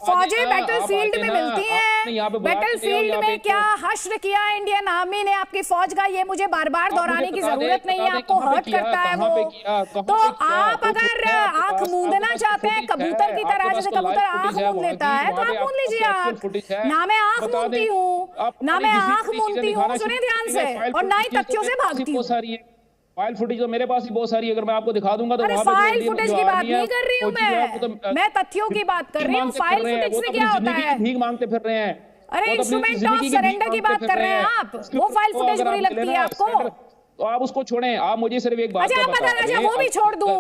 फौजें बैटलफील्ड में मिलती हैं। बैटलफील्ड में क्या हश्र किया इंडियन आर्मी ने आपकी फौज का, ये मुझे बार बार दोहराने की जरूरत नहीं है। आपको हर्ट करता है वो, तो आप अगर आंख मूंदना चाहते हैं कबूतर की तरह, जैसे कबूतर आंख मूंद लेता है, तो आप मूंद लीजिए आंख। ना मैं आंख मूंदती हूँ, ना मैं आंख मूंदती हूँ, सुनिए ध्यान से, और ना ही तथ्यों से भागती हूँ। फाइल फुटेज तो मेरे पास भी बहुत सारी, अगर मैं आपको दिखा दूंगा तो वहां पे फाइल फुटेज की बात नहीं कर रही हूँ मैं तथ्यों की बात कर रही हूँ। फाइल फुटेज से क्या होता है? भीख मांगते फिर रहे हैं। अरे इंस्ट्रूमेंट ऑफ सरेंडर की बात कर रहे हैं आप, वो फाइल फुटेज बुरी लगती है आपको? तो आप उसको छोड़ें, आप मुझे सिर्फ एक बात अच्छा, वो भी छोड़ दूं,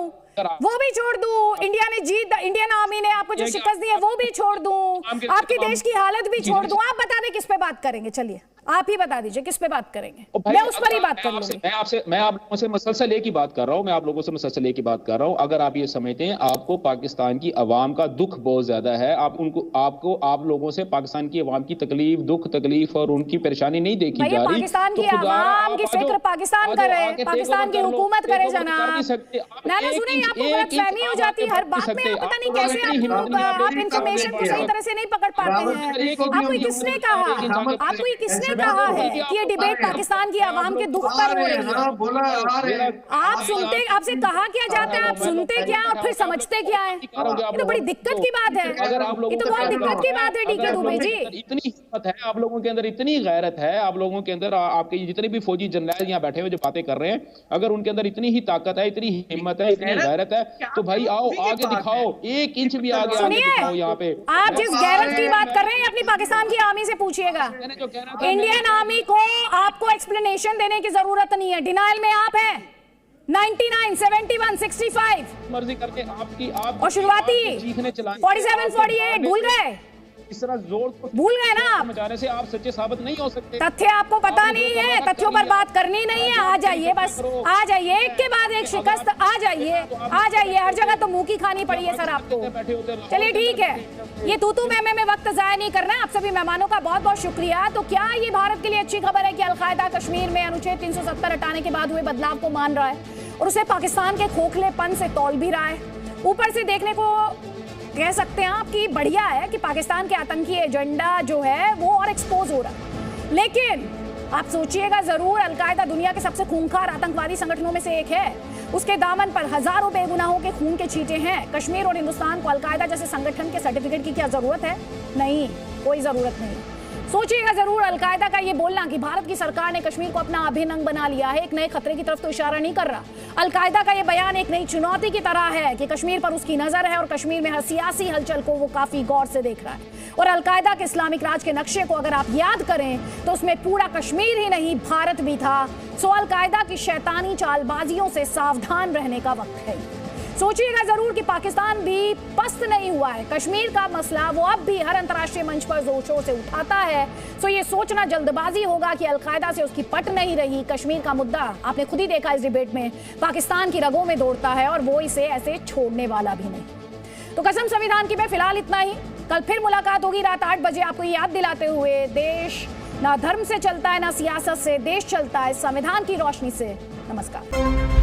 वो भी छोड़ दूं, इंडिया ने जीत, इंडियन आर्मी ने आपको जो शिकस्त दी है वो भी छोड़ दूं, आपके देश की हालत भी छोड़ दूं, आप बता दें किस पे बात करेंगे? चलिए आप ही बता दीजिए किस पे बात करेंगे, मैं उस पर ही बात कर लूंगी। मैं आप लोगों से मसलसल एक ही बात कर रहा हूं, मैं आप लोगों से मसलसल एक ही बात कर रहा हूं। अगर आप ये समझते हैं आपको पाकिस्तान की आवाम का दुख बहुत ज्यादा है, आप लोगों से पाकिस्तान की आवाम की तकलीफ, दुख तकलीफ और उनकी परेशानी नहीं देखी जा रही, पाकिस्तान की आवाम की फिक्र पाकिस्तान करे, पाकिस्तान की हुकूमत करे जनाब। नाना सुनिए, आपको गलतफहमी हो जाती है हर बात में, आप पता नहीं कैसे आप इंफॉर्मेशन को सही तरह से नहीं पकड़ पाते हैं। आपको किसने कहा है कि ये डिबेट पाकिस्तान की आवाम के दुख पर हो रही है? आप सुनते, आपसे कहा क्या जाता है, आप सुनते क्या और फिर समझते क्या है? ये तो बड़ी दिक्कत की बात है, ये तो बहुत दिक्कत की बात है डीके दुबे जी। इतनी हिम्मत है आप लोगों के अंदर, इतनी गैरत है आप लोगों के अंदर, आपके जितने भी फौजी जनरल यहाँ बैठे हुए जो बातें कर रहे हैं, अगर उनके अंदर इतनी ही ताकत है, इतनी हिम्मत है, इतनी गैरत है, तो भाई आओ आगे दिखाओ, एक इंच भी आगे दिखाओ। यहाँ पे आप जिस गैरत की बात कर रहे हैं अपनी पाकिस्तान की आर्मी से पूछिएगा। इंडियन आर्मी को आपको एक्सप्लेनेशन देने की जरूरत नहीं है, डिनाइल में आप हैं। 99, 71, 65 मर्जी करके आपकी और शुरुआती 47, 48 भूल गए? इस तरह जोर भूल गए ना आप? मचाने से आप सच्चे साबित नहीं हो सकते। तथ्य आपको पता नहीं है, तथ्यों पर बात करनी नहीं है। आ जाइए, बस आ जाइए, एक के बाद एक शिकस्त, आ जाइए, आ जाइए। हर जगह तो मुंह की खानी पड़ी है सर आपको। चलिए ठीक है, ये तू में वक्त जाया नहीं करना है। आप सभी मेहमानों का बहुत बहुत शुक्रिया। तो क्या ये भारत के लिए अच्छी खबर है कि अलकायदा कश्मीर में अनुच्छेद 370 हटाने के बाद हुए बदलाव को मान रहा है और उसे पाकिस्तान के खोखलेपन से तौल भी रहा है? ऊपर से देखने को कह सकते हैं आप कि बढ़िया है कि पाकिस्तान के आतंकी एजेंडा जो है वो और एक्सपोज हो रहा है, लेकिन आप सोचिएगा जरूर, अलकायदा दुनिया के सबसे खूंखार आतंकवादी संगठनों में से एक है। उसके दामन पर हजारों बेगुनाहों के खून के छींटे हैं। कश्मीर और हिंदुस्तान को अलकायदा जैसे संगठन के सर्टिफिकेट की क्या जरूरत है? नहीं, कोई जरूरत नहीं। सोचिएगा जरूर, अलकायदा का ये बोलना कि भारत की सरकार ने कश्मीर को अपना अभिन्न अंग बना लिया है, एक नए खतरे की तरफ तो इशारा नहीं कर रहा। अलकायदा का ये बयान एक नई चुनौती की तरह है कि कश्मीर पर उसकी नजर है और कश्मीर में हर सियासी हलचल को वो काफी गौर से देख रहा है। और अलकायदा के इस्लामिक राज के नक्शे को अगर आप याद करें तो उसमें पूरा कश्मीर ही नहीं, भारत भी था। सो अलकायदा की शैतानी चालबाजियों से सावधान रहने का वक्त है। सोचिएगा जरूर कि पाकिस्तान भी पस्त नहीं हुआ है। कश्मीर का मसला वो अब भी हर अंतर्राष्ट्रीय मंच पर जोर शोर से उठाता है। सो ये सोचना जल्दबाजी होगा कि अलकायदा से उसकी पट नहीं रही। कश्मीर का मुद्दा आपने खुद ही देखा इस डिबेट में, पाकिस्तान की रगों में दौड़ता है और वो इसे ऐसे छोड़ने वाला भी नहीं। तो कसम संविधान की मैं फिलहाल इतना ही। कल फिर मुलाकात होगी रात 8 बजे, आपको याद दिलाते हुए, देश ना धर्म से चलता है ना सियासत से, देश चलता है संविधान की रोशनी से। नमस्कार।